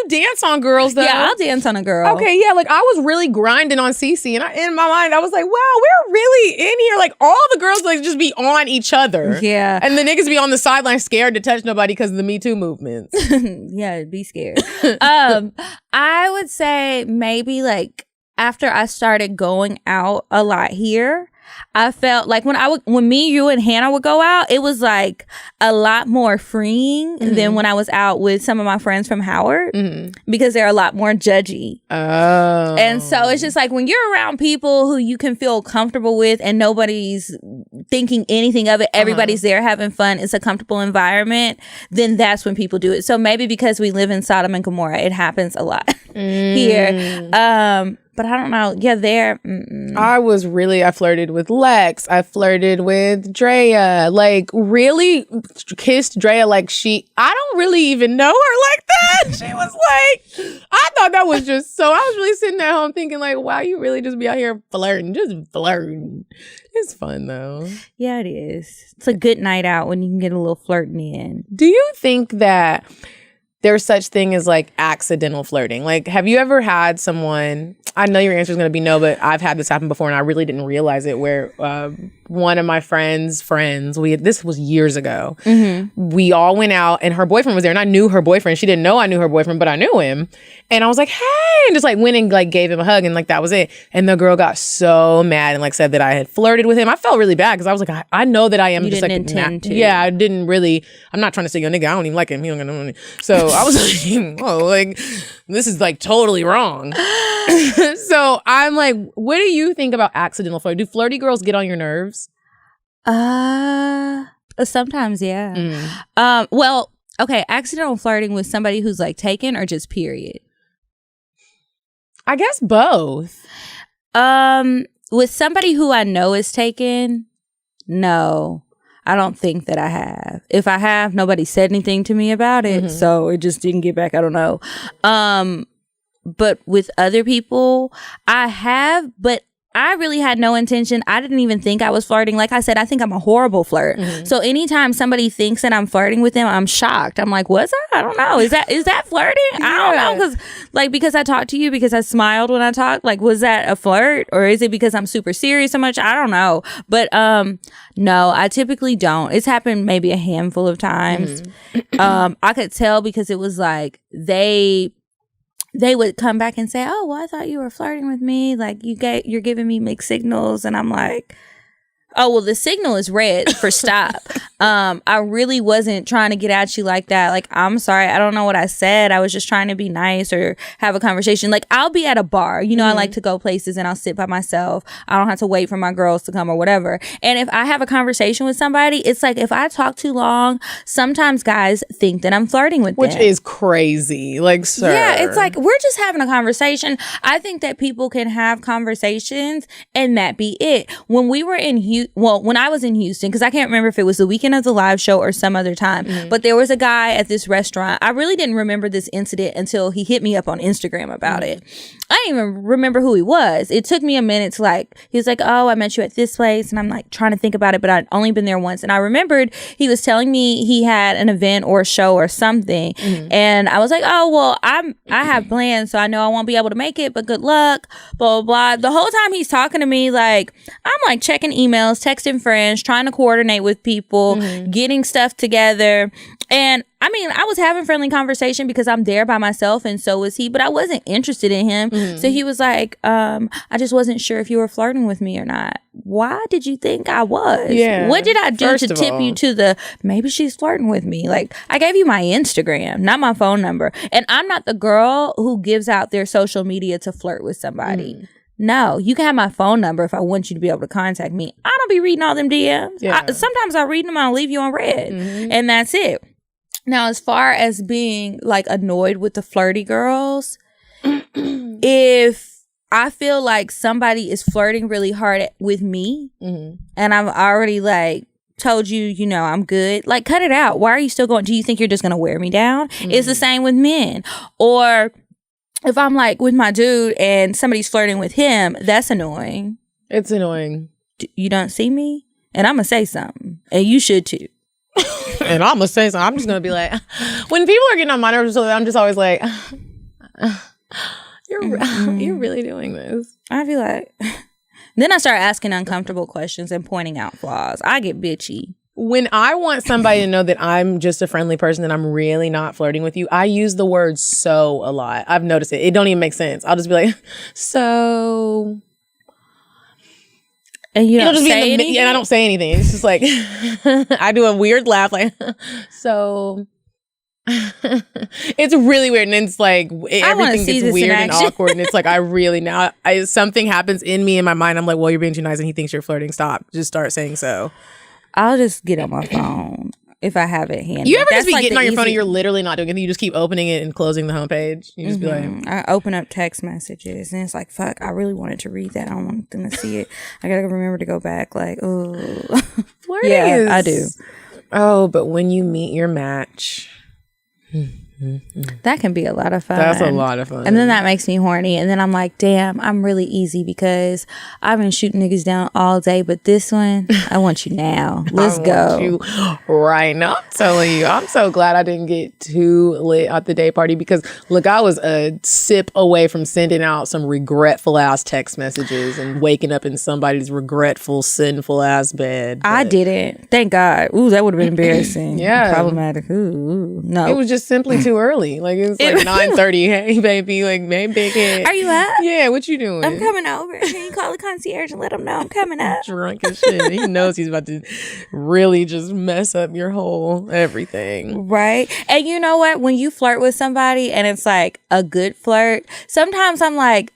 Speaker 2: dance on girls though?
Speaker 3: Yeah, I'll dance on a girl.
Speaker 2: Okay, yeah, like I was really grinding on Cece, and in my mind I was like, wow, we're really in here. Like all the girls like just be on each other.
Speaker 3: Yeah.
Speaker 2: And the niggas be on the sideline scared to touch nobody because of the Me Too movement.
Speaker 3: Yeah, be scared. I would say maybe like after I started going out a lot here, I felt like when me, you, and Hannah would go out, it was like a lot more freeing than when I was out with some of my friends from Howard because they're a lot more judgy.
Speaker 2: Oh.
Speaker 3: And so it's just like when you're around people who you can feel comfortable with and nobody's thinking anything of it, everybody's there having fun, it's a comfortable environment, then that's when people do it. So maybe because we live in Sodom and Gomorrah, it happens a lot here. But I don't know. Yeah, there.
Speaker 2: I flirted with Lex. I flirted with Drea. Like, really kissed Drea like I don't really even know her like that. She was like, I thought that was just so, I was really sitting at home thinking like, wow, you really just be out here flirting. Just flirting. It's fun though.
Speaker 3: Yeah, it is. It's a good night out when you can get a little flirting in.
Speaker 2: Do you think that there's such thing as like accidental flirting? Like, have you ever had someone, I know your answer is going to be no, but I've had this happen before and I really didn't realize it, where one of my friends, this was years ago. We all went out and her boyfriend was there and I knew her boyfriend. She didn't know I knew her boyfriend, but I knew him. And I was like, hey, and just like went and like gave him a hug and like that was it. And the girl got so mad and like said that I had flirted with him. I felt really bad because I was like, I know that I am.
Speaker 3: You
Speaker 2: just
Speaker 3: didn't
Speaker 2: like
Speaker 3: intend to.
Speaker 2: Yeah, I didn't really. I'm not trying to say your nigga. I don't even like him. He don't got no money. So I was like, oh, like this is like totally wrong. So I'm like, what do you think about accidental flirting? Do flirty girls get on your nerves?
Speaker 3: Sometimes, yeah. Well, Okay, accidental flirting with somebody who's like taken or just period?
Speaker 2: I guess both.
Speaker 3: With somebody who I know is taken, no, I don't think that I have. If I have, nobody said anything to me about it, so it just didn't get back. I don't know. But with other people, I have, but I really had no intention. I didn't even think I was flirting. Like I said, I think I'm a horrible flirt. So anytime somebody thinks that I'm flirting with them, I'm shocked. I'm like, was I? I don't know. Is that flirting? I don't know. Because I talked to you, because I smiled when I talked. Like, was that a flirt? Or is it because I'm super serious so much? I don't know. But no, I typically don't. It's happened maybe a handful of times. I could tell because it was like they would come back and say, oh, well, I thought you were flirting with me. Like, you're giving me mixed signals. And I'm like, oh, well, the signal is red for stop. I really wasn't trying to get at you like that. Like, I'm sorry. I don't know what I said. I was just trying to be nice or have a conversation. Like, I'll be at a bar. You know, I like to go places and I'll sit by myself. I don't have to wait for my girls to come or whatever. And if I have a conversation with somebody, it's like if I talk too long, sometimes guys think that I'm flirting with them.
Speaker 2: Which is crazy. Like, sir.
Speaker 3: Yeah, it's like we're just having a conversation. I think that people can have conversations and that be it. When we were in when I was in Houston, because I can't remember if it was the weekend of the live show or some other time, but there was a guy at this restaurant. I really didn't remember this incident until he hit me up on Instagram about it. I didn't even remember who he was. It took me a minute to like, he was like, oh, I met you at this place. And I'm like trying to think about it, but I'd only been there once. And I remembered he was telling me he had an event or a show or something. And I was like, oh, well, I have plans, so I know I won't be able to make it, but good luck, blah, blah, blah. The whole time he's talking to me, like, I'm like checking emails, texting friends, trying to coordinate with people, getting stuff together. And I mean, I was having friendly conversation because I'm there by myself and so was he, but I wasn't interested in him. So he was like, I just wasn't sure if you were flirting with me or not. Why did you think I was?
Speaker 2: Yeah.
Speaker 3: What did I do to tip you to the, maybe she's flirting with me? Like, I gave you my Instagram, not my phone number. And I'm not the girl who gives out their social media to flirt with somebody. No, you can have my phone number if I want you to be able to contact me. I don't be reading all them DMs. Sometimes I read them and I'll leave you on red. And that's it. Now, as far as being like annoyed with the flirty girls, if I feel like somebody is flirting really hard with me and I've already like told you, you know, I'm good, like cut it out. Why are you still going? Do you think you're just going to wear me down? It's the same with men. Or if I'm like with my dude and somebody's flirting with him, that's annoying.
Speaker 2: It's annoying.
Speaker 3: You don't see me? And I'm going to say something. And you should too.
Speaker 2: And I'm going to say something. I'm just going to be like, when people are getting on my nerves, I'm just always like, you're really doing this.
Speaker 3: I feel like, then I start asking uncomfortable questions and pointing out flaws. I get bitchy.
Speaker 2: When I want somebody to know that I'm just a friendly person and I'm really not flirting with you, I use the word so a lot. I've noticed it. It don't even make sense. I'll just be like, so...
Speaker 3: And you don't say anything?
Speaker 2: And I don't say anything. It's just like, I do a weird laugh, like, so... It's really weird, and it's like everything gets weird and awkward, and it's like something happens in me in my mind. I'm like, well, you're being too nice, and he thinks you're flirting. Stop. Just start saying so.
Speaker 3: I'll just get on my phone if I have it handy.
Speaker 2: You ever just be getting on your phone and you're literally not doing anything? You just keep opening it and closing the homepage. You just be like,
Speaker 3: I open up text messages and it's like, fuck, I really wanted to read that. I don't want them to see it. I gotta remember to go back. Like, oh, yeah, I do.
Speaker 2: Oh, but when you meet your match.
Speaker 3: That can be a lot of fun.
Speaker 2: That's a lot of fun.
Speaker 3: And then that makes me horny. And then I'm like, damn, I'm really easy because I've been shooting niggas down all day. But this one, I want you now. Let's go.
Speaker 2: You right now. I'm telling you, I'm so glad I didn't get too lit at the day party because, look, I was a sip away from sending out some regretful ass text messages and waking up in somebody's regretful, sinful ass bed. But
Speaker 3: I didn't. Thank God. Ooh, that would have been embarrassing.
Speaker 2: Yeah.
Speaker 3: Problematic. Ooh, no.
Speaker 2: It was just simply too early. Like, it's like 9:30. Hey, baby. Like, hey, big head.
Speaker 3: Are you up?
Speaker 2: Yeah, what you doing?
Speaker 3: I'm coming over. Can you call the concierge and let him know I'm coming up?
Speaker 2: Drunk as shit. He knows he's about to really just mess up your whole everything.
Speaker 3: Right. And you know what? When you flirt with somebody and it's like a good flirt, sometimes I'm like,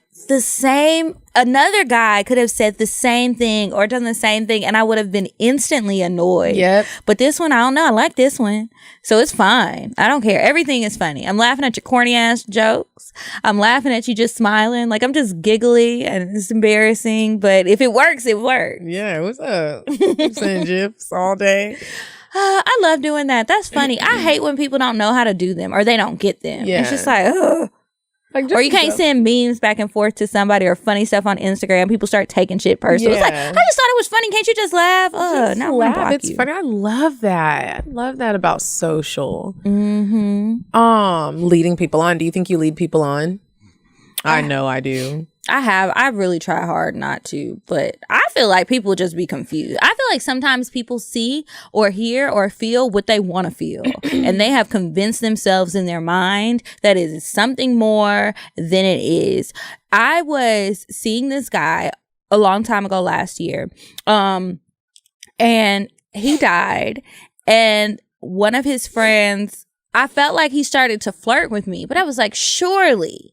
Speaker 3: another guy could have said the same thing or done the same thing and I would have been instantly annoyed.
Speaker 2: Yep.
Speaker 3: But this one, I don't know. I like this one. So it's fine. I don't care. Everything is funny. I'm laughing at your corny ass jokes. I'm laughing at you just smiling. Like I'm just giggly and it's embarrassing. But if it works, it works.
Speaker 2: Yeah, what's up? Sending gifs all day.
Speaker 3: I love doing that. That's funny. I hate when people don't know how to do them or they don't get them.
Speaker 2: Yeah.
Speaker 3: It's just like, ugh.
Speaker 2: Like,
Speaker 3: or you can't send memes back and forth to somebody or funny stuff on Instagram. People start taking shit personal. It's like, I just thought it was funny. Can't you just laugh?
Speaker 2: Just
Speaker 3: Now
Speaker 2: laugh. It's funny. I love that. I love that about social. Leading people on. Do you think you lead people on? I know I do.
Speaker 3: I really try hard not to, but I feel like people just be confused. I feel like sometimes people see or hear or feel what they want to feel. And they have convinced themselves in their mind that it is something more than it is. I was seeing this guy a long time ago last year. And he died. And one of his friends, I felt like he started to flirt with me, but I was like, surely.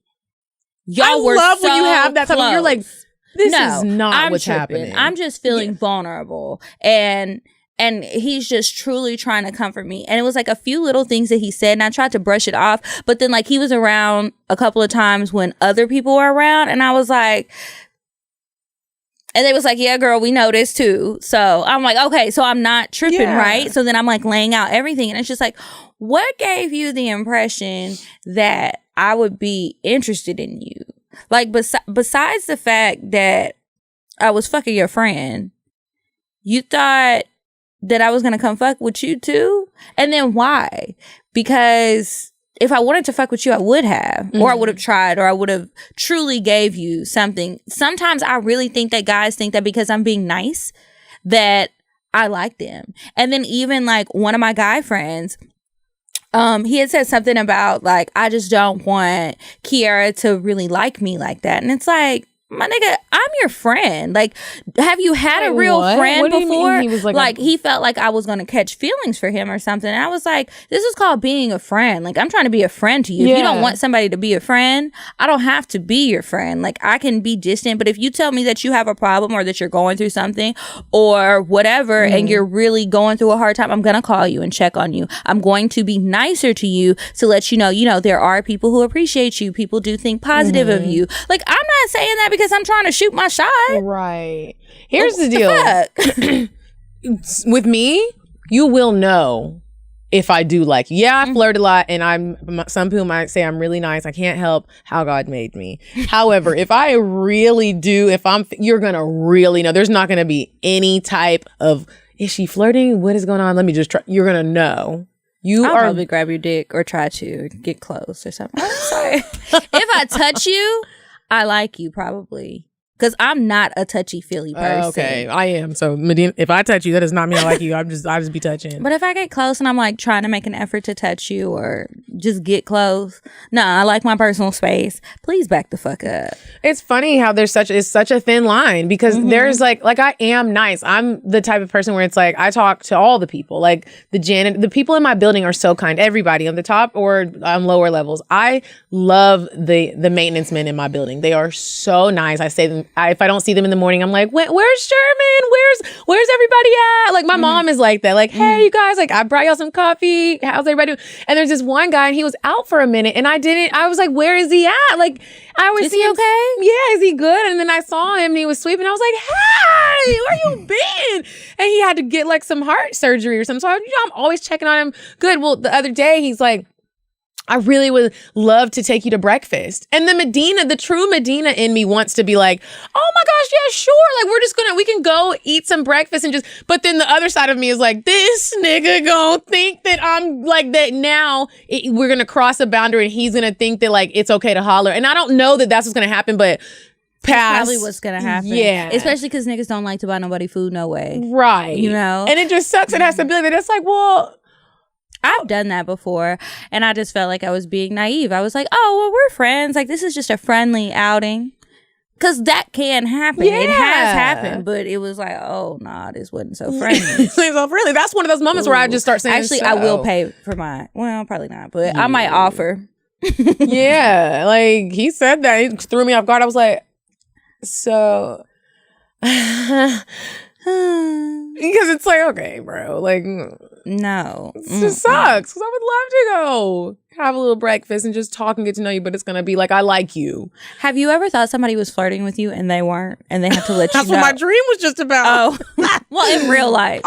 Speaker 3: Y'all were
Speaker 2: love
Speaker 3: so
Speaker 2: when you have that
Speaker 3: close.
Speaker 2: you're like, this
Speaker 3: No,
Speaker 2: is not
Speaker 3: I'm
Speaker 2: what's
Speaker 3: tripping.
Speaker 2: happening.
Speaker 3: I'm just feeling vulnerable. And he's just truly trying to comfort me. And it was like a few little things that he said and I tried to brush it off. But then like he was around a couple of times when other people were around and I was like, and they was like, yeah, girl, we know this too. So I'm like, okay, so I'm not tripping, right? So then I'm like laying out everything. And it's just like, what gave you the impression that I would be interested in you? Like, besides the fact that I was fucking your friend, you thought that I was going to come fuck with you too? And then why? Because if I wanted to fuck with you, I would have, or I would have tried, or I would have truly gave you something. Sometimes I really think that guys think that because I'm being nice, that I like them. And then even like one of my guy friends, he had said something about like, I just don't want Kiara to really like me like that. And it's like, my nigga, I'm your friend. Like, have you had a real friend before? He was like he felt like I was going to catch feelings for him or something. And I was like, this is called being a friend. Like, I'm trying to be a friend to you. If you don't want somebody to be a friend, I don't have to be your friend. Like, I can be distant. But if you tell me that you have a problem or that you're going through something or whatever, and you're really going through a hard time, I'm going to call you and check on you. I'm going to be nicer to you to let you know, there are people who appreciate you. People do think positive of you. Like, I'm not saying that because I'm trying to shoot my shot. Right.
Speaker 2: Here's the deal. With me, you will know if I do like you. Yeah, I flirt a lot and some people might say I'm really nice. I can't help how God made me. However, if I really do, you're going to really know. There's not going to be any type of, is she flirting? What is going on? Let me just try. You're going to know. I'll
Speaker 3: probably grab your dick or try to get close or something. I'm sorry. If I touch you, I like you probably. Because I'm not a touchy-feely person.
Speaker 2: Okay, I am. So, Medina, if I touch you, that does not mean I like you. I just be touching.
Speaker 3: But if I get close and I'm like trying to make an effort to touch you or just get close, I like my personal space. Please back the fuck up.
Speaker 2: It's funny how it's such a thin line because there's like I am nice. I'm the type of person where it's like I talk to all the people. Like the people in my building are so kind. Everybody on the top or on lower levels. I love the maintenance men in my building. They are so nice. I say them. If I don't see them in the morning, I'm like, where's Sherman? Where's everybody at? Like my mom is like that. Like, hey, you guys, like I brought y'all some coffee. How's everybody doing? And there's this one guy and he was out for a minute and I was like, where is he at? Like I was.
Speaker 3: Is he okay?
Speaker 2: Yeah, is he good? And then I saw him and he was sweeping. I was like, hey, where you been? And he had to get like some heart surgery or something. So I'm always checking on him. Good. Well, the other day he's like, I really would love to take you to breakfast. And the true Medina in me wants to be like, oh my gosh, yeah, sure. Like we can go eat some breakfast and but then the other side of me is like, this nigga gonna think that I'm like that now. We're gonna cross a boundary and he's gonna think that like it's okay to holler. And I don't know that that's what's gonna happen, but
Speaker 3: That's probably what's gonna happen.
Speaker 2: Yeah.
Speaker 3: Especially because niggas don't like to buy nobody food, no way.
Speaker 2: Right. And it just sucks. It has to be like that. It's like, well,
Speaker 3: I've done that before and I just felt like I was being naive. I was like, oh, well, we're friends. Like, this is just a friendly outing. Because that can happen.
Speaker 2: Yeah.
Speaker 3: It has happened. But it was like, oh, nah, this wasn't so friendly.
Speaker 2: So really, that's one of those moments where I just start saying,
Speaker 3: actually, I will pay for mine. Well, probably not. But I might offer.
Speaker 2: Yeah, like he said that. He threw me off guard. I was like, so because it's like, okay, bro, like
Speaker 3: No.
Speaker 2: it just sucks because I would love to go have a little breakfast and just talk and get to know you, but it's gonna be like, I like you.
Speaker 3: Have you ever thought somebody was flirting with you and they weren't, and they have to let you
Speaker 2: That's
Speaker 3: know?
Speaker 2: what my dream was just about.
Speaker 3: Oh, well, in real life.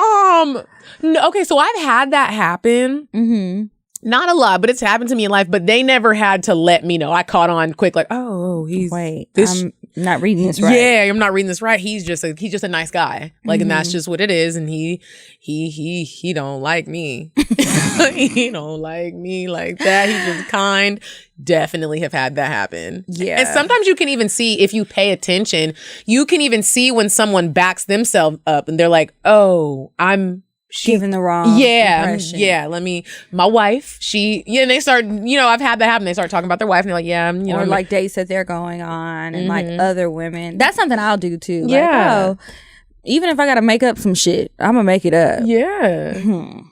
Speaker 2: No, okay, so I've had that happen.
Speaker 3: Mm-hmm.
Speaker 2: Not a lot, but it's happened to me in life. But they never had to let me know. I caught on quick, like, oh, he's
Speaker 3: Wait,
Speaker 2: this.
Speaker 3: I'm not reading this right.
Speaker 2: Yeah, I'm not reading this right. He's just a nice guy, like, and that's just what it is. And he don't like me. He don't like me like that. He's just kind. Definitely have had that happen.
Speaker 3: Yeah,
Speaker 2: and sometimes you can even see, if you pay attention, you can even see when someone backs themselves up and they're like, oh,
Speaker 3: giving the wrong impression.
Speaker 2: My wife, and they start, I've had that happen. They start talking about their wife and they're like,
Speaker 3: or like dates that they're going on and like other women. That's something I'll do too.
Speaker 2: Yeah.
Speaker 3: Like, even if I got to make up some shit, I'm going to make it up.
Speaker 2: Yeah.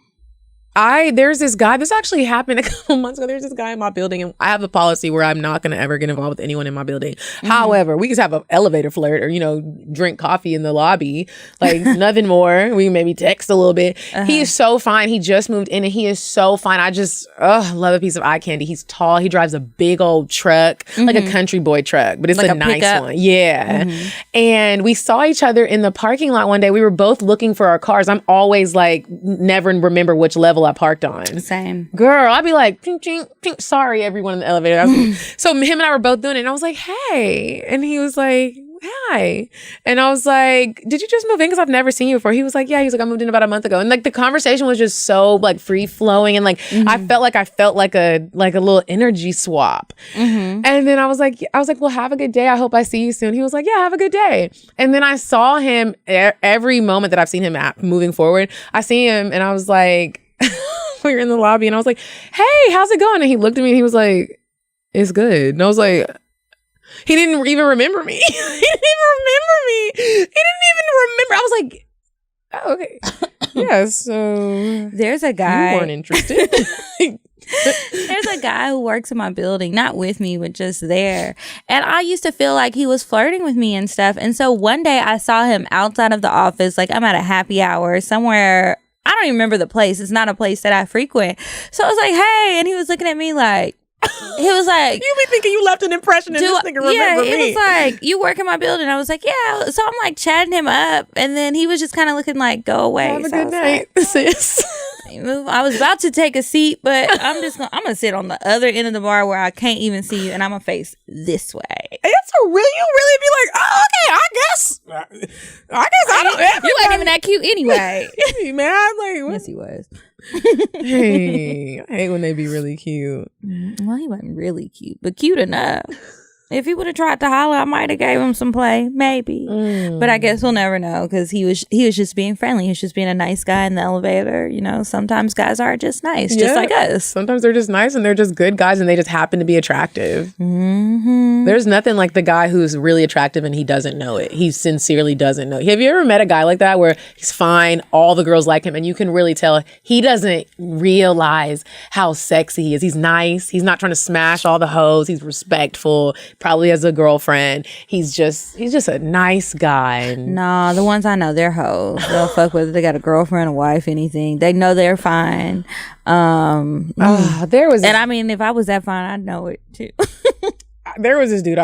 Speaker 2: There's this guy, this actually happened a couple months ago. There's this guy in my building, and I have a policy where I'm not going to ever get involved with anyone in my building. However, we just have an elevator flirt or, drink coffee in the lobby, like nothing more. We maybe text a little bit. He is so fine. He just moved in and he is so fine. I just love a piece of eye candy. He's tall. He drives a big old truck, like a country boy truck, but it's like a nice pickup one. Yeah. And we saw each other in the parking lot one day. We were both looking for our cars. I'm always like, never remember which level I parked on.
Speaker 3: Same.
Speaker 2: Girl, I'd be like, ching, ching, ching. Sorry, everyone in the elevator. So him and I were both doing it. And I was like, hey. And he was like, hi. And I was like, did you just move in? Because I've never seen you before. He was like, yeah. He was like, I moved in about a month ago. And like the conversation was just so like free flowing. And like, I felt like a little energy swap. And then I was like, well, have a good day. I hope I see you soon. He was like, yeah, have a good day. And then I saw him every moment that I've seen him moving forward. I see him and I was like, we were in the lobby and I was like, hey, how's it going? And he looked at me and he was like, it's good. And I was like, he didn't even remember me. He didn't even remember. I was like, oh, okay. Yeah, so
Speaker 3: there's a guy.
Speaker 2: You weren't interested.
Speaker 3: There's a guy who works in my building, not with me, but just there. And I used to feel like he was flirting with me and stuff. And so one day I saw him outside of the office, like I'm at a happy hour somewhere. I don't even remember the place. It's not a place that I frequent. So I was like, hey. And he was looking at me like, he was like,
Speaker 2: you be thinking you left an impression and this nigga remember me.
Speaker 3: Yeah, he was like, you work in my building. I was like, yeah. So I'm like chatting him up. And then he was just kind of looking like, go away.
Speaker 2: Have a good night, sis.
Speaker 3: I was about to take a seat, but I'm gonna sit on the other end of the bar where I can't even see you, and I'm gonna face this way.
Speaker 2: It's you really be like, oh, okay, I guess I don't ever.
Speaker 3: You ain't even that cute anyway.
Speaker 2: Man, like, what?
Speaker 3: Yes, he was.
Speaker 2: Hey, I hate when they be really cute.
Speaker 3: Well, he wasn't really cute, but cute enough. If he would have tried to holler, I might have gave him some play, maybe. But I guess we'll never know because he was just being friendly. He was just being a nice guy in the elevator. Sometimes guys are just nice, just like us.
Speaker 2: Sometimes they're just nice and they're just good guys and they just happen to be attractive. There's nothing like the guy who's really attractive and he doesn't know it. He sincerely doesn't know. Have you ever met a guy like that where he's fine, all the girls like him, and you can really tell he doesn't realize how sexy he is. He's nice. He's not trying to smash all the hoes. He's respectful. Probably has a girlfriend. He's just a nice guy.
Speaker 3: Nah, the ones I know, they're hoes. They'll fuck whether they got a girlfriend, a wife, anything. They know they're fine.
Speaker 2: There was,
Speaker 3: and I mean, if I was that fine, I'd know it too.
Speaker 2: There was this dude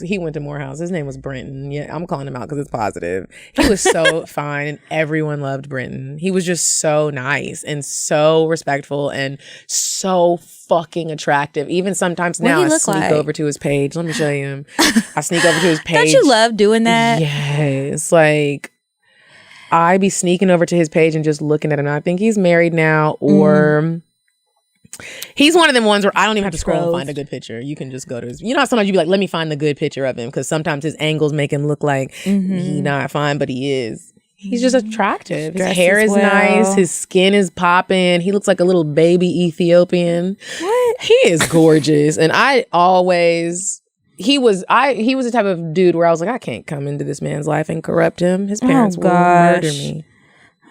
Speaker 2: he went to Morehouse. His name was Brenton. Yeah, I'm calling him out because it's positive. He was so fine and everyone loved Brenton. He was just so nice and so respectful and so fucking attractive. Even sometimes now I sneak over to his page. Let me show you him. I sneak over to his page.
Speaker 3: Don't you love doing that?
Speaker 2: Yes. Like I be sneaking over to his page and just looking at him. I think he's married now or... He's one of them ones where I don't even have to scroll and find a good picture. You can just go to his... how sometimes you be like, let me find the good picture of him because sometimes his angles make him look like he not fine, but he is. He's just attractive. His hair is nice. His skin is popping. He looks like a little baby Ethiopian. What? He is gorgeous. And he was the type of dude where I was like, I can't come into this man's life and corrupt him. His parents will murder me.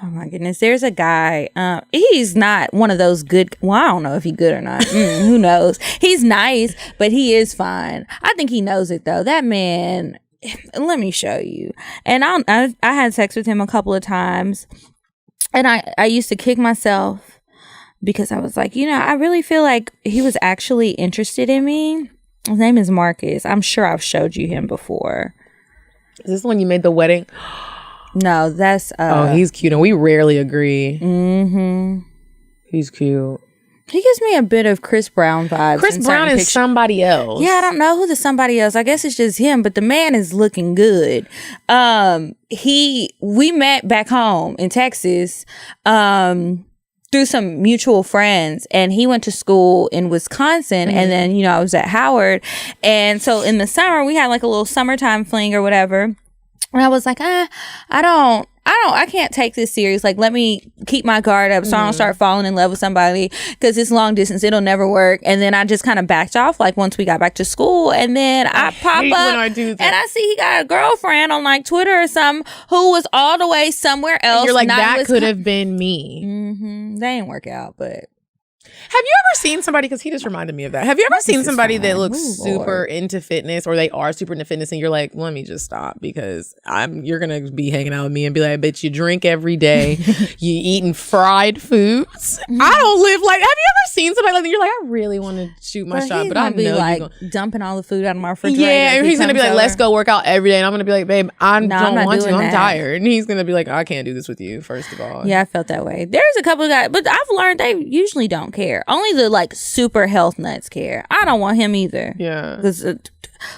Speaker 3: Oh my goodness. There's a guy. He's not one of those good. Well, I don't know if he's good or not. Who knows? He's nice, but he is fine. I think he knows it though. That man. Let me show you. And I had sex with him a couple of times, and I used to kick myself because I was like, I really feel like he was actually interested in me. His name is Marcus. I'm sure I've showed you him before.
Speaker 2: Is this when you made the wedding?
Speaker 3: No, that's
Speaker 2: he's cute, and we rarely agree.
Speaker 3: Mm-hmm.
Speaker 2: He's cute.
Speaker 3: He gives me a bit of Chris Brown vibes.
Speaker 2: Chris Brown is somebody else.
Speaker 3: Yeah, I don't know who the somebody else. I guess it's just him, but the man is looking good. We met back home in Texas through some mutual friends, and he went to school in Wisconsin, and then I was at Howard, and so in the summer we had like a little summertime fling or whatever. And I was like, I can't take this serious. Like, let me keep my guard up so I don't start falling in love with somebody, because it's long distance. It'll never work. And then I just kind of backed off, like, once we got back to school. And then I pop up and I see he got a girlfriend on, like, Twitter or something who was all the way somewhere else.
Speaker 2: And you're like, that could have been me.
Speaker 3: Mm-hmm. They didn't work out, but...
Speaker 2: Have you ever seen somebody, because he just reminded me of that. Have you ever seen somebody that looks super into fitness, or they are super into fitness, and you're like, let me just stop, because you're going to be hanging out with me and be like, I bet you drink every day. You eating fried foods. I don't live like, have you ever seen somebody like that? You're like, I really want to shoot my shot, but I
Speaker 3: be
Speaker 2: know
Speaker 3: like dumping all the food out of my refrigerator.
Speaker 2: Yeah, and he's going to be like, let's go work out every day. And I'm going to be like, babe, I don't want to. I'm tired. And he's going to be like, I can't do this with you, first of all.
Speaker 3: Yeah, I felt that way. There's a couple of guys, but I've learned they usually don't care. Only the like super health nuts care. I don't want him either.
Speaker 2: Yeah.
Speaker 3: Because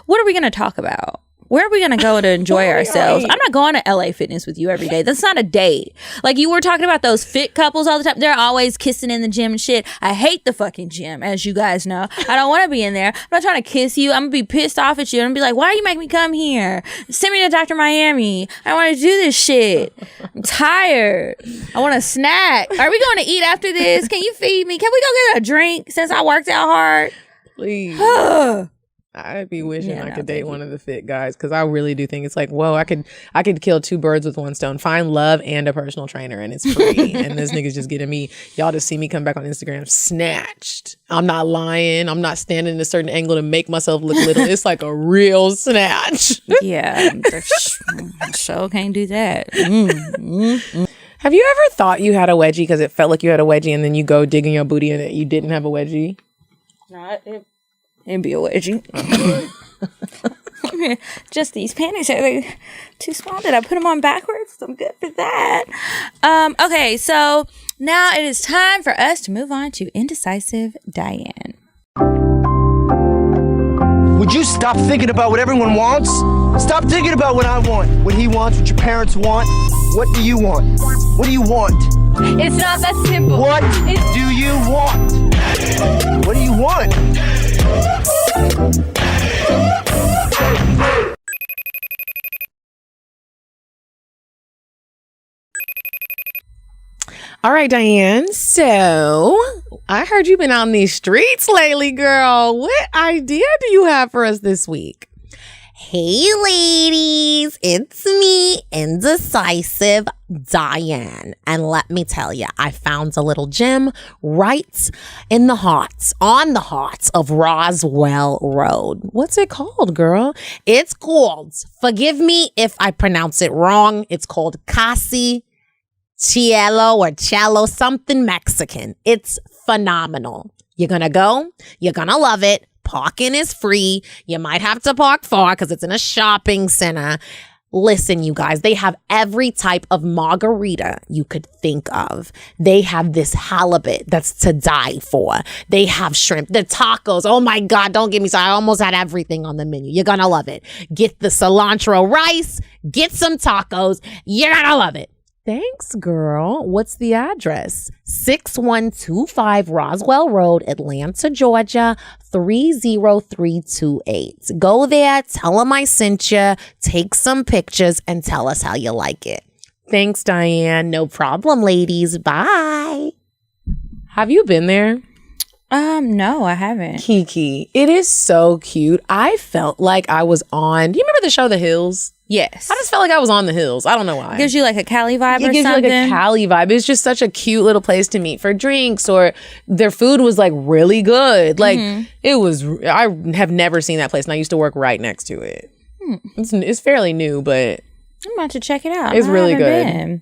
Speaker 3: what are we going to talk about? Where are we going to go to enjoy ourselves? I'm not going to LA Fitness with you every day. That's not a date. Like, you were talking about those fit couples all the time. They're always kissing in the gym and shit. I hate the fucking gym, as you guys know. I don't want to be in there. I'm not trying to kiss you. I'm going to be pissed off at you. I'm going to be like, why do you make me come here? Send me to Dr. Miami. I want to do this shit. I'm tired. I want a snack. Are we going to eat after this? Can you feed me? Can we go get a drink since I worked out hard?
Speaker 2: Please. I'd be wishing I could date one of the fit guys, because I really do think it's like, whoa, I could kill two birds with one stone. Find love and a personal trainer, and it's free. And this nigga's just getting me. Y'all just see me come back on Instagram snatched. I'm not lying. I'm not standing in a certain angle to make myself look little. It's like a real snatch.
Speaker 3: Yeah, show can't do that.
Speaker 2: Have you ever thought you had a wedgie because it felt like you had a wedgie, and then you go digging your booty and you didn't have a wedgie?
Speaker 3: No, it'd be a wedgie. Just these panties are too small. Did I put them on backwards? I'm good for that. Okay, so now it is time for us to move on to Indecisive Diane.
Speaker 6: Would you stop thinking about what everyone wants? Stop thinking about what I want, what he wants, what your parents want. What do you want? What do you want?
Speaker 7: It's not that simple.
Speaker 6: What do you want? What do you want?
Speaker 2: All right, Diane. So I heard you've been out in these streets lately, girl. What idea do you have for us this week?
Speaker 8: Hey, ladies, it's me, Indecisive Diane. And let me tell you, I found a little gym right in the heart, on the heart of Roswell Road.
Speaker 2: What's it called, girl?
Speaker 8: It's called, forgive me if I pronounce it wrong, it's called Casi Cielo or Cello, something Mexican. It's phenomenal. You're gonna go, you're gonna love it. Parking is free. You might have to park far because it's in a shopping center. Listen, you guys, they have every type of margarita you could think of. They have this halibut that's to die for. They have shrimp, the tacos. Oh my God, don't get me started. I almost had everything on the menu. You're gonna love it. Get the cilantro rice, get some tacos. You're gonna love it.
Speaker 2: Thanks, girl. What's the address?
Speaker 8: 6125 Roswell Road, Atlanta, Georgia, 30328. Go there, tell them I sent you, take some pictures, and tell us how you like it.
Speaker 2: Thanks, Diane.
Speaker 8: No problem, ladies. Bye.
Speaker 2: Have you been there?
Speaker 3: No, I haven't.
Speaker 2: Kiki, it is so cute. I felt like I was on, do you remember the show The Hills?
Speaker 3: Yes.
Speaker 2: I just felt like I was on the hills. I don't know why.
Speaker 3: Gives you like a Cali vibe or
Speaker 2: It gives
Speaker 3: something.
Speaker 2: you like a Cali vibe. It's just such a cute little place to meet for drinks, or their food was like really good. Like it was. I have never seen that place, and I used to work right next to it. It's fairly new, but
Speaker 3: I'm about to check it out.
Speaker 2: it's
Speaker 3: I
Speaker 2: really
Speaker 3: haven't
Speaker 2: good.
Speaker 3: been.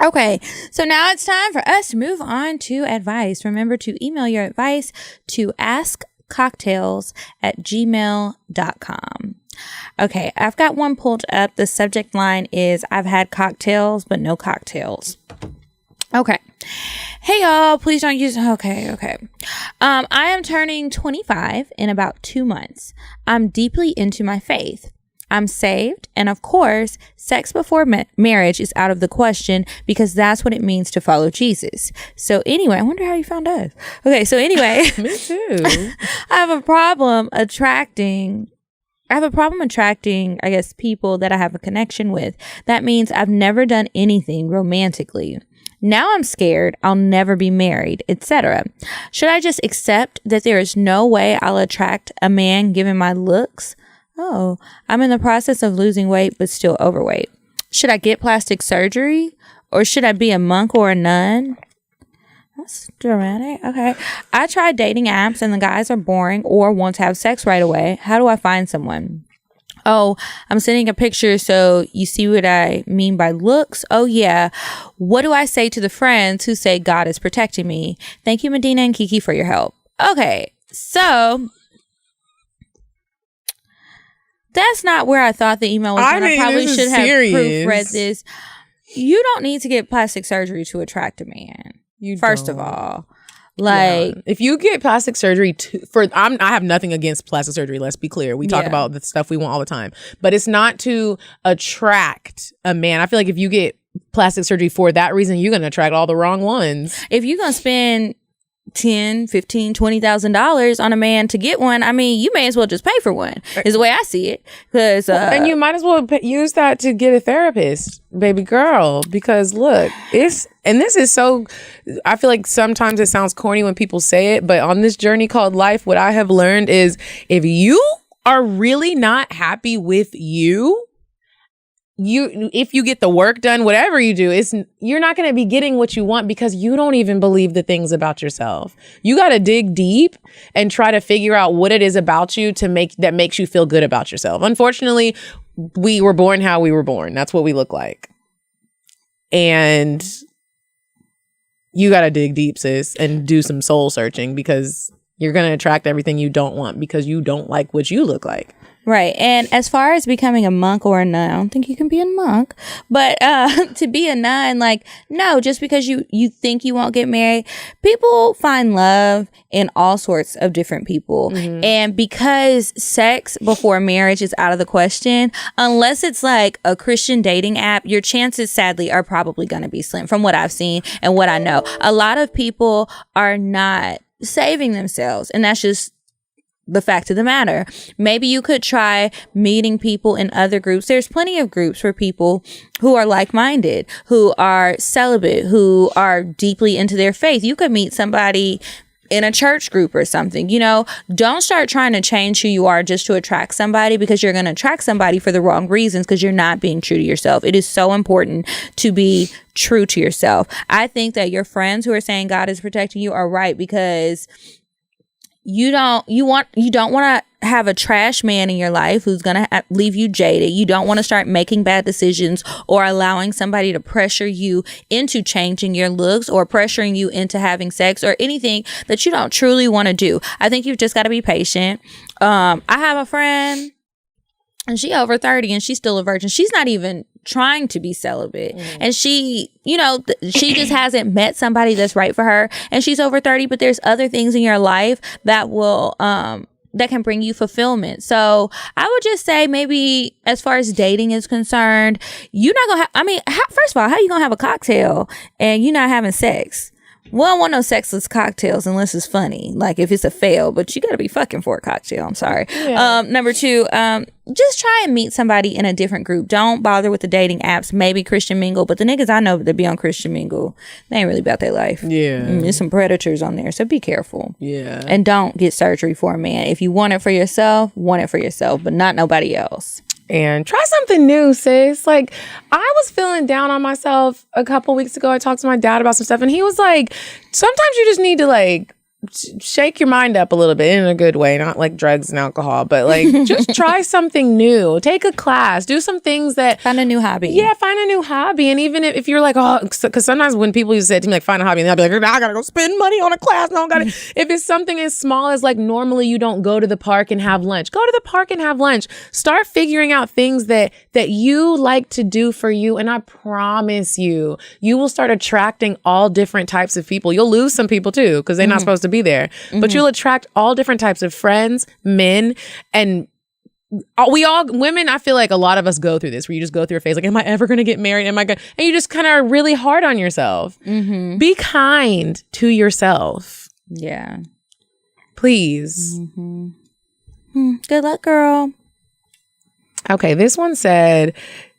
Speaker 3: Okay, so now it's time for us to move on to advice. Remember to email your advice to askcocktails@gmail.com. Okay, I've got one pulled up. The subject line is I've had cocktails, but no cocktails. Okay. Hey y'all, please don't use okay. I am turning 25 in about 2 months. I'm deeply into my faith. I'm saved, and of course, sex before marriage is out of the question because that's what it means to follow Jesus. So anyway, I wonder how you found us. Okay, so anyway,
Speaker 2: Me too.
Speaker 3: I have a problem attracting, I guess, people that I have a connection with. That means I've never done anything romantically. Now I'm scared I'll never be married, etc. Should I just accept that there is no way I'll attract a man given my looks? Oh, I'm in the process of losing weight but still overweight. Should I get plastic surgery? Or should I be a monk or a nun? That's dramatic. Okay. I tried dating apps and the guys are boring or want to have sex right away. How do I find someone? Oh, I'm sending a picture so you see what I mean by looks. Oh, yeah. What do I say to the friends who say God is protecting me? Thank you, Medina and Kiki, for your help. Okay, so that's not where I thought the email was going. I probably should have proofread this. You don't need to get plastic surgery to attract a man. First of all. Like,
Speaker 2: if you get plastic surgery I have nothing against plastic surgery. Let's be clear. We talk about the stuff we want all the time, but it's not to attract a man. I feel like if you get plastic surgery for that reason, you're going to attract all the wrong ones.
Speaker 3: If you're going to spend $10,000, $15,000, $20,000 on a man to get one, I mean, you may as well just pay for one, is the way I see it. Because
Speaker 2: and you might as well use that to get a therapist, baby girl, because look, this is so, I feel like sometimes it sounds corny when people say it, but on this journey called life, what I have learned is if you are really not happy with if you get the work done, whatever you do, you're not going to be getting what you want because you don't even believe the things about yourself. You got to dig deep and try to figure out what it is about you that makes you feel good about yourself. Unfortunately, we were born how we were born. That's what we look like. And you got to dig deep, sis, and do some soul searching because you're going to attract everything you don't want because you don't like what you look like.
Speaker 3: Right. And as far as becoming a monk or a nun, I don't think you can be a monk, but to be a nun, like, no, just because you think you won't get married, people find love in all sorts of different people. Mm-hmm. And because sex before marriage is out of the question, unless it's like a Christian dating app, your chances sadly are probably going to be slim from what I've seen and what I know. A lot of people are not saving themselves, and that's just the fact of the matter. Maybe you could try meeting people in other groups. There's plenty of groups for people who are like-minded, who are celibate, who are deeply into their faith. You could meet somebody in a church group or something. You know, don't start trying to change who you are just to attract somebody, because you're going to attract somebody for the wrong reasons because you're not being true to yourself. It is so important to be true to yourself. I think that your friends who are saying God is protecting you are right, because you don't want to have a trash man in your life who's going to leave you jaded. You don't want to start making bad decisions or allowing somebody to pressure you into changing your looks or pressuring you into having sex or anything that you don't truly want to do. I think you've just got to be patient. I have a friend and she's over 30 and she's still a virgin. She's not even trying to be celibate. And she, she just hasn't met somebody that's right for her. And she's over 30, but there's other things in your life that will, that can bring you fulfillment. So I would just say maybe as far as dating is concerned, you're not going to first of all, how you going to have a cocktail and you're not having sex? We don't want no sexless cocktails unless it's funny, like if it's a fail, but you got to be fucking for a cocktail. I'm sorry. Yeah. Number two, just try and meet somebody in a different group. Don't bother with the dating apps, maybe Christian Mingle, but the niggas I know that be on Christian Mingle, they ain't really about their life. Yeah. There's some predators on there, so be careful. Yeah. And don't get surgery for a man. If you want it for yourself, but not nobody else.
Speaker 2: And try something new, sis. Like, I was feeling down on myself a couple weeks ago. I talked to my dad about some stuff, and he was like, sometimes you just need to, like, shake your mind up a little bit in a good way, not like drugs and alcohol, but like just try something new. Take a class, do some things that
Speaker 3: find a new hobby.
Speaker 2: Yeah, find a new hobby. And even if you're like, oh, because sometimes when people used to say to me, like, find a hobby, and I'll be like, I gotta go spend money on a class. No, I gotta. If it's something as small as like normally you don't go to the park and have lunch, go to the park and have lunch. Start figuring out things that you like to do for you, and I promise you will start attracting all different types of people. You'll lose some people too because they're not supposed to be there, but you'll attract all different types of friends, men, and women. I feel like a lot of us go through this where you just go through a phase like, am I ever going to get married? Am I going? And you just kind of are really hard on yourself. Be kind to yourself.
Speaker 3: Yeah.
Speaker 2: Please.
Speaker 3: Good luck, girl.
Speaker 2: Okay, this one said,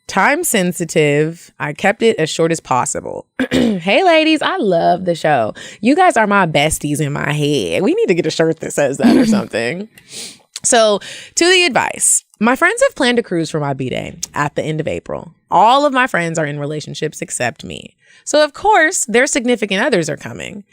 Speaker 2: time sensitive. I kept it as short as possible. Hey, ladies, I love the show. You guys are my besties in my head. We need to get a shirt that says that or something. So, to the advice, my friends have planned a cruise for my B-Day at the end of April. All of my friends are in relationships except me. So, of course, their significant others are coming.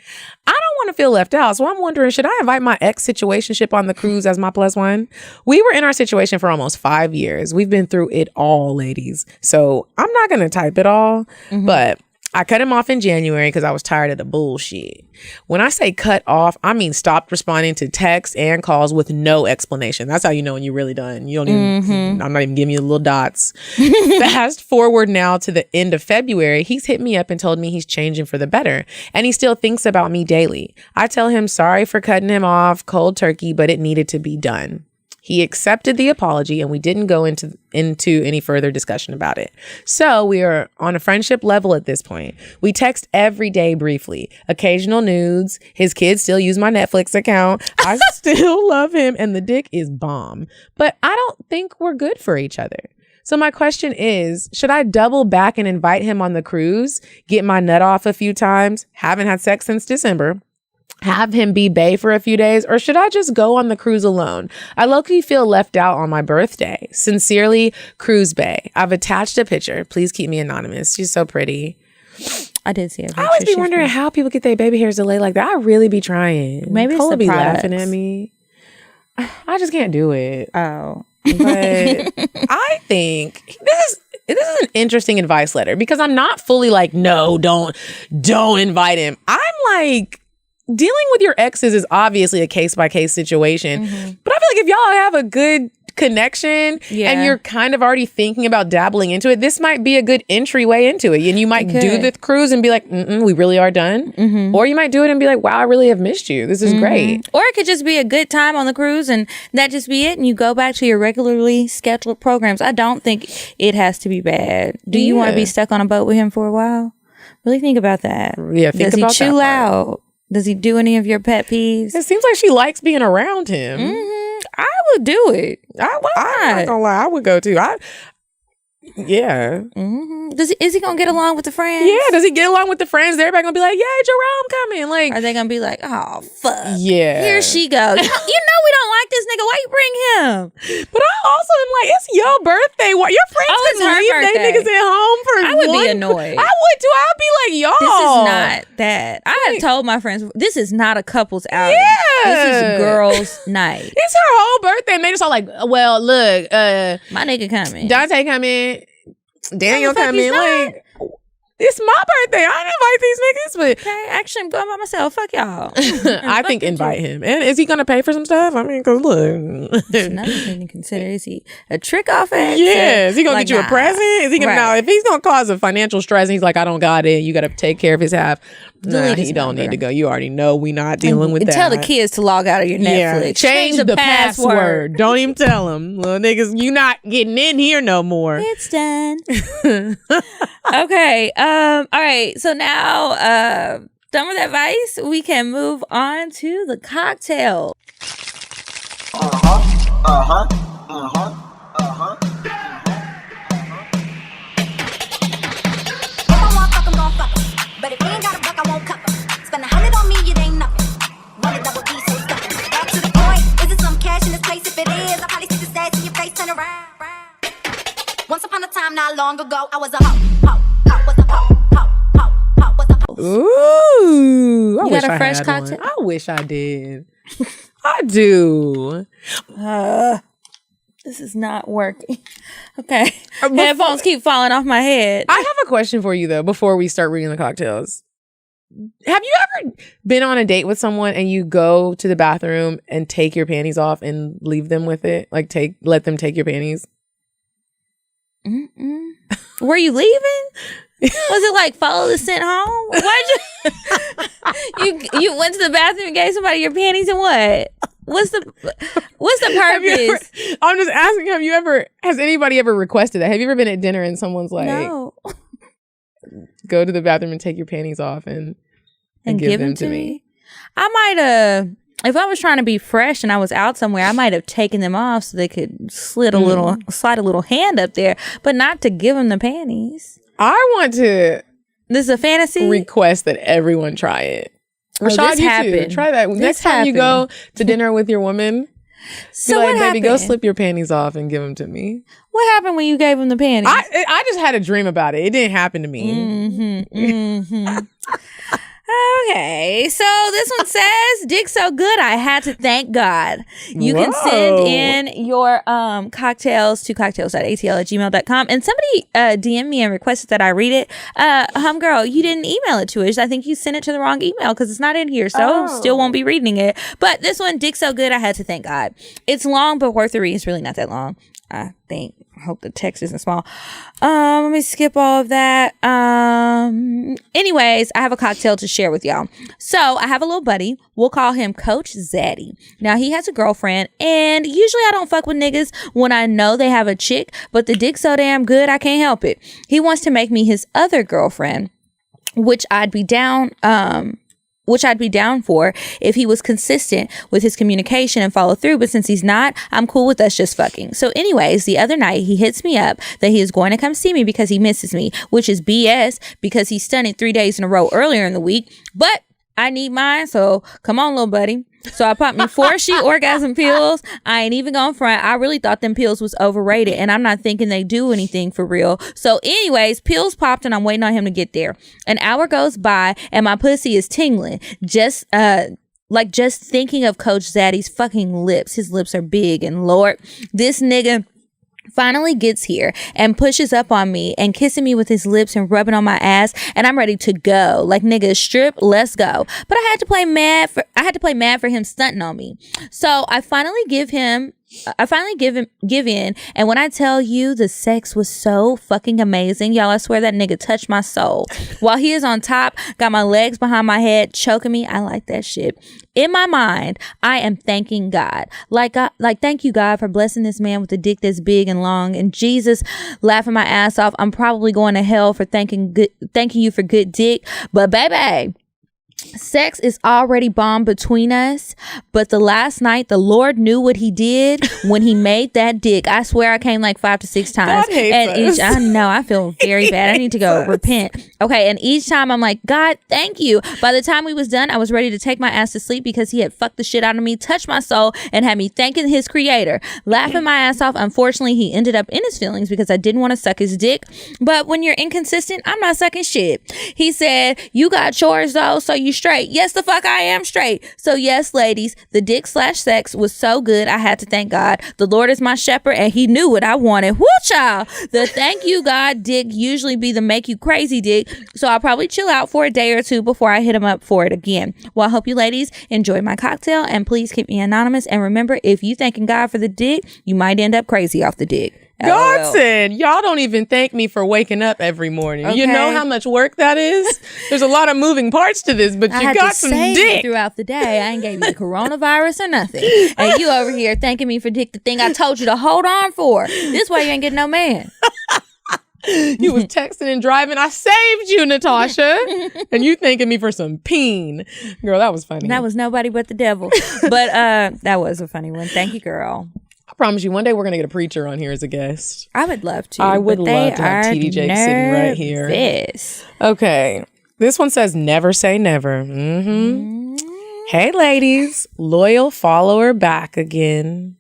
Speaker 2: I don't want to feel left out, so I'm wondering, should I invite my ex-situationship on the cruise as my plus one? We were in our situation for almost 5 years. We've been through it all, ladies. So, I'm not going to type it all, but I cut him off in January because I was tired of the bullshit. When I say cut off, I mean stopped responding to texts and calls with no explanation. That's how you know when you're really done. You don't even, I'm not even giving you the little dots. Fast forward now to the end of February, he's hit me up and told me he's changing for the better. And he still thinks about me daily. I tell him sorry for cutting him off cold turkey, but it needed to be done. He accepted the apology and we didn't go into any further discussion about it. So we are on a friendship level at this point. We text every day briefly, occasional nudes. His kids still use my Netflix account. I still love him and the dick is bomb. But I don't think we're good for each other. So my question is, should I double back and invite him on the cruise, get my nut off a few times, haven't had sex since December, have him be bae for a few days, or should I just go on the cruise alone? I low-key feel left out on my birthday. Sincerely, Cruise Bae. I've attached a picture. Please keep me anonymous. She's so pretty.
Speaker 3: I did see her.
Speaker 2: I always be wondering how people get their baby hairs delayed like that. I really be trying.
Speaker 3: Maybe
Speaker 2: Cole
Speaker 3: it's the
Speaker 2: be
Speaker 3: products.
Speaker 2: laughing at me. I just can't do it.
Speaker 3: Oh.
Speaker 2: But I think this is an interesting advice letter because I'm not fully like, no, don't invite him. I'm like, dealing with your exes is obviously a case-by-case situation. But I feel like if y'all have a good connection and you're kind of already thinking about dabbling into it, this might be a good entryway into it. And you might do the cruise and be like, we really are done. Or you might do it and be like, wow, I really have missed you. This is great.
Speaker 3: Or it could just be a good time on the cruise and that just be it. And you go back to your regularly scheduled programs. I don't think it has to be bad. Do you want to be stuck on a boat with him for a while? Really think about that.
Speaker 2: Yeah, think
Speaker 3: Does
Speaker 2: about
Speaker 3: he chew out? Does he do any of your pet peeves?
Speaker 2: It seems like she likes being around him.
Speaker 3: I would do it.
Speaker 2: I'm not gonna lie, I would go too.
Speaker 3: Is he gonna get along with the friends?
Speaker 2: Yeah, does he get along with the friends? Everybody gonna be like, yeah, Jerome coming. Like,
Speaker 3: are they gonna be like, oh fuck,
Speaker 2: yeah,
Speaker 3: here she goes. You know we don't like this nigga. Why you bring him?
Speaker 2: But I also am like, it's your birthday. What your friends
Speaker 3: it's
Speaker 2: can
Speaker 3: her
Speaker 2: leave
Speaker 3: birthday.
Speaker 2: they niggas at home for
Speaker 3: I would be annoyed.
Speaker 2: I would too. I'd be like, y'all.
Speaker 3: This is not that. I have told my friends this is not a couple's outing.
Speaker 2: Yeah.
Speaker 3: This is girls' night.
Speaker 2: It's her whole birthday. And they just all like, well, look,
Speaker 3: my nigga coming.
Speaker 2: Dante coming. Daniel coming. Like, it's my birthday. I didn't invite these niggas, but
Speaker 3: okay, actually, I'm going by myself. Fuck y'all.
Speaker 2: I think invite him. And is he gonna pay for some stuff? I mean, cause look,
Speaker 3: that's another thing to consider. Is he a trick off ex?
Speaker 2: Yeah, is he gonna get you a present? Is he gonna now? If he's gonna cause a financial stress, and he's like, I don't got it. You got to take care of his half. Nah, he don't need to go. You already know we not dealing with that.
Speaker 3: Tell the kids to log out of your Netflix.
Speaker 2: Yeah. Change the password. Don't even tell them, little niggas. You not getting in here no more.
Speaker 3: It's done. Okay. All right. So now, done with advice, we can move on to the cocktail.
Speaker 9: But if he ain't got a buck, I won't cup him. Spend 100 on me, it ain't nothing. One double D, so stuck him. Back to the point. Is it some cash in this place? If it is, I'll probably stick the stats in your face, turn around. long ago, I was a hoe, was a hoe, was a hoe.
Speaker 2: Ooh. I
Speaker 3: You
Speaker 2: wish
Speaker 3: got a
Speaker 2: I
Speaker 3: fresh
Speaker 2: had
Speaker 3: cocktail?
Speaker 2: one. I wish I did. I do.
Speaker 3: This is not working. Okay. Headphones keep falling off my head.
Speaker 2: I have a question for you though before we start reading the cocktails. Have you ever been on a date with someone and you go to the bathroom and take your panties off and leave them with it? Like let them take your panties?
Speaker 3: Were you leaving? Was it like follow the scent home? Why'd you went to the bathroom and gave somebody your panties and what? What's the purpose?
Speaker 2: I'm just asking, has anybody ever requested that? Have you ever been at dinner and someone's like,
Speaker 3: No.
Speaker 2: go to the bathroom and take your panties off and give them to me?
Speaker 3: I might have, if I was trying to be fresh and I was out somewhere, I might have taken them off so they could slide a little hand up there, but not to give them the panties.
Speaker 2: I want to.
Speaker 3: This is a fantasy?
Speaker 2: Request that everyone try it. Rashad,
Speaker 3: this
Speaker 2: you
Speaker 3: happened.
Speaker 2: too. Try that. Next time you go to dinner with your woman,
Speaker 3: So
Speaker 2: be like,
Speaker 3: what
Speaker 2: baby, go
Speaker 3: happened?
Speaker 2: slip your panties off and give them to me.
Speaker 3: What happened when you gave them the panties?
Speaker 2: I just had a dream about it. It didn't happen to me.
Speaker 3: Okay, so this one says, dick so good, I had to thank God. You can send in your cocktails to cocktails.atl@gmail.com. And somebody DM me and requested that I read it. Girl, you didn't email it to us. I think you sent it to the wrong email because it's not in here, so still won't be reading it. But this one, dick so good, I had to thank God. It's long, but worth the read. It's really not that long, I think. I hope the text isn't small. Let me skip all of that. Anyways, I have a cocktail to share with y'all. So I have a little buddy. We'll call him Coach Zaddy. Now he has a girlfriend, and usually I don't fuck with niggas when I know they have a chick, but the dick's so damn good I can't help it. He wants to make me his other girlfriend, which I'd be down for if he was consistent with his communication and follow through. But since he's not, I'm cool with us just fucking. So anyways, the other night he hits me up that he is going to come see me because he misses me, which is BS because he stunted 3 days in a row earlier in the week. But I need mine, so come on, little buddy. So I popped me 4 sheet orgasm pills. I ain't even gonna front. I really thought them pills was overrated, and I'm not thinking they do anything for real. So anyways, pills popped and I'm waiting on him to get there. An hour goes by and my pussy is tingling. Just thinking of Coach Zaddy's fucking lips. His lips are big, and Lord, this nigga finally gets here and pushes up on me and kissing me with his lips and rubbing on my ass, and I'm ready to go. Like, nigga, strip, let's go. But I had to play mad for him stunting on me. So I finally give in, and when I tell you the sex was so fucking amazing, y'all, I swear that nigga touched my soul. While he is on top, got my legs behind my head, choking me. I like that shit. In my mind, I am thanking God. Like thank you, God, for blessing this man with a dick that's big and long. And Jesus, laughing my ass off. I'm probably going to hell for thanking you for good dick. But baby, sex is already bomb between us, but the last night the Lord knew what he did when he made that dick. I swear I came like 5 to 6 times.
Speaker 2: God hates us.
Speaker 3: I know, I feel very bad. I need to go repent. Okay, and each time I'm like, God, thank you. By the time we was done, I was ready to take my ass to sleep because he had fucked the shit out of me, touched my soul, and had me thanking his creator, laughing my ass off. Unfortunately, he ended up in his feelings because I didn't want to suck his dick. But when you're inconsistent, I'm not sucking shit. He said, you got chores though, so you straight. Yes, the fuck I am straight. So yes, ladies, the dick/sex was so good I had to thank God. The Lord is my shepherd and he knew what I wanted. Woo, child. The thank you God dick usually be the make you crazy dick, so I'll probably chill out for a day or two before I hit him up for it again. Well, I hope you ladies enjoy my cocktail, and please keep me anonymous. And remember, if you thanking God for the dick, you might end up crazy off the dick.
Speaker 2: God said, y'all don't even thank me for waking up every morning.
Speaker 3: Okay.
Speaker 2: You know how much work that is? There's a lot of moving parts to this, but you got some dick
Speaker 3: throughout the day. I ain't gave you the coronavirus or nothing. And you over here thanking me for dick, the thing I told you to hold on for. This way you ain't getting no man.
Speaker 2: You was texting and driving. I saved you, Natasha. And you thanking me for some peen. Girl, that was funny.
Speaker 3: That was nobody but the devil. But that was a funny one. Thank you, girl.
Speaker 2: I promise you, one day we're going to get a preacher on here as a guest.
Speaker 3: I would love to.
Speaker 2: I would love to have TD Jake sitting right here.
Speaker 3: Yes.
Speaker 2: Okay. This one says, never say never. Hey, ladies. Loyal follower back again.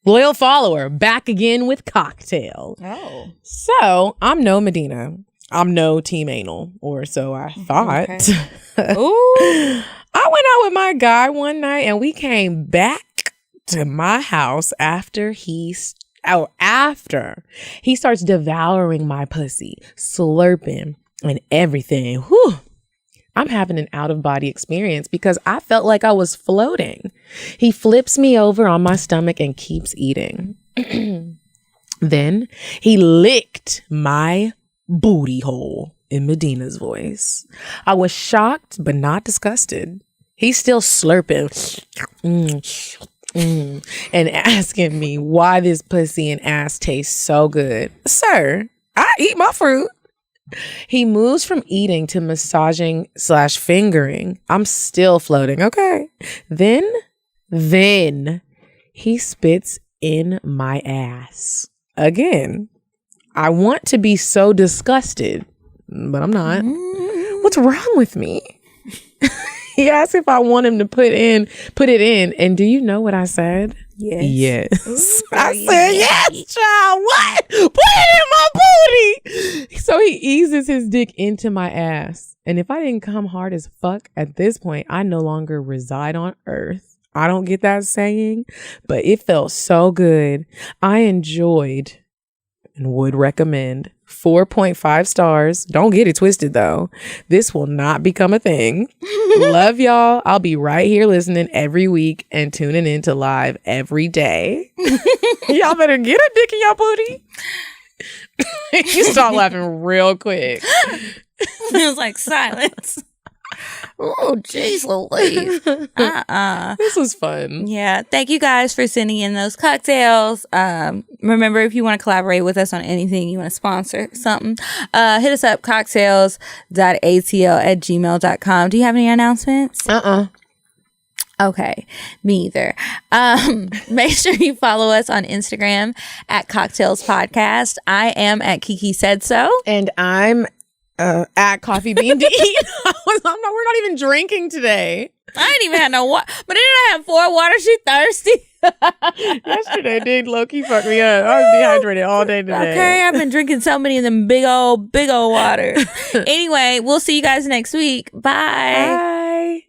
Speaker 2: loyal follower, back again with CockTales.
Speaker 3: Oh.
Speaker 2: So I'm no Medina. I'm no Team Anal, or so I thought.
Speaker 3: Okay. Ooh.
Speaker 2: I went out with my guy one night and we came back to my house after he starts devouring my pussy, slurping and everything. Whew. I'm having an out-of-body experience because I felt like I was floating. He flips me over on my stomach and keeps eating. Then he licked my booty hole in Medina's voice. I was shocked but not disgusted. He's still slurping and asking me why this pussy and ass tastes so good. Sir, I eat my fruit. He moves from eating to massaging / fingering. I'm still floating. Okay. Then he spits in my ass. Again, I want to be so disgusted, but I'm not. What's wrong with me? He asked if I want him to put it in. And do you know what I said? Yes. I said, yes, child. What? Put it in my booty. So he eases his dick into my ass. And if I didn't come hard as fuck at this point, I no longer reside on earth. I don't get that saying, but it felt so good. I enjoyed and would recommend 4.5 stars. Don't get it twisted though. This will not become a thing. Love y'all. I'll be right here listening every week and tuning in to live every day. Y'all better get a dick in your booty. You start laughing real quick.
Speaker 3: It was like silence. Oh, jeez Louise.
Speaker 2: This was fun.
Speaker 3: Yeah. Thank you guys for sending in those cocktails. Remember, if you want to collaborate with us on anything, you want to sponsor something, hit us up, cocktails.atl@gmail.com. Do you have any announcements? Okay, me either. Make sure you follow us on Instagram at Cocktails Podcast. I am at Kiki Said So.
Speaker 2: And I'm at Coffee Bean to Eat. We're not even drinking today.
Speaker 3: I didn't even have no water. But didn't I have 4 water? She thirsty.
Speaker 2: Yesterday did low-key fuck me up. I was dehydrated all day today.
Speaker 3: Okay, I've been drinking so many of them big old water. Anyway, we'll see you guys next week. Bye.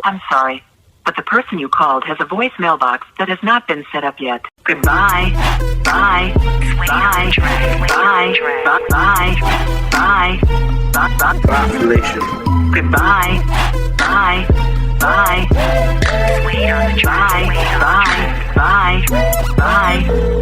Speaker 10: I'm sorry, but the person you called has a voicemail box that has not been set up yet. Goodbye. Bye. Bye. Bye. Bye. Bye. Bye. Population. Goodbye. Bye. Bye. Bye. Bye. Bye. Bye. Bye.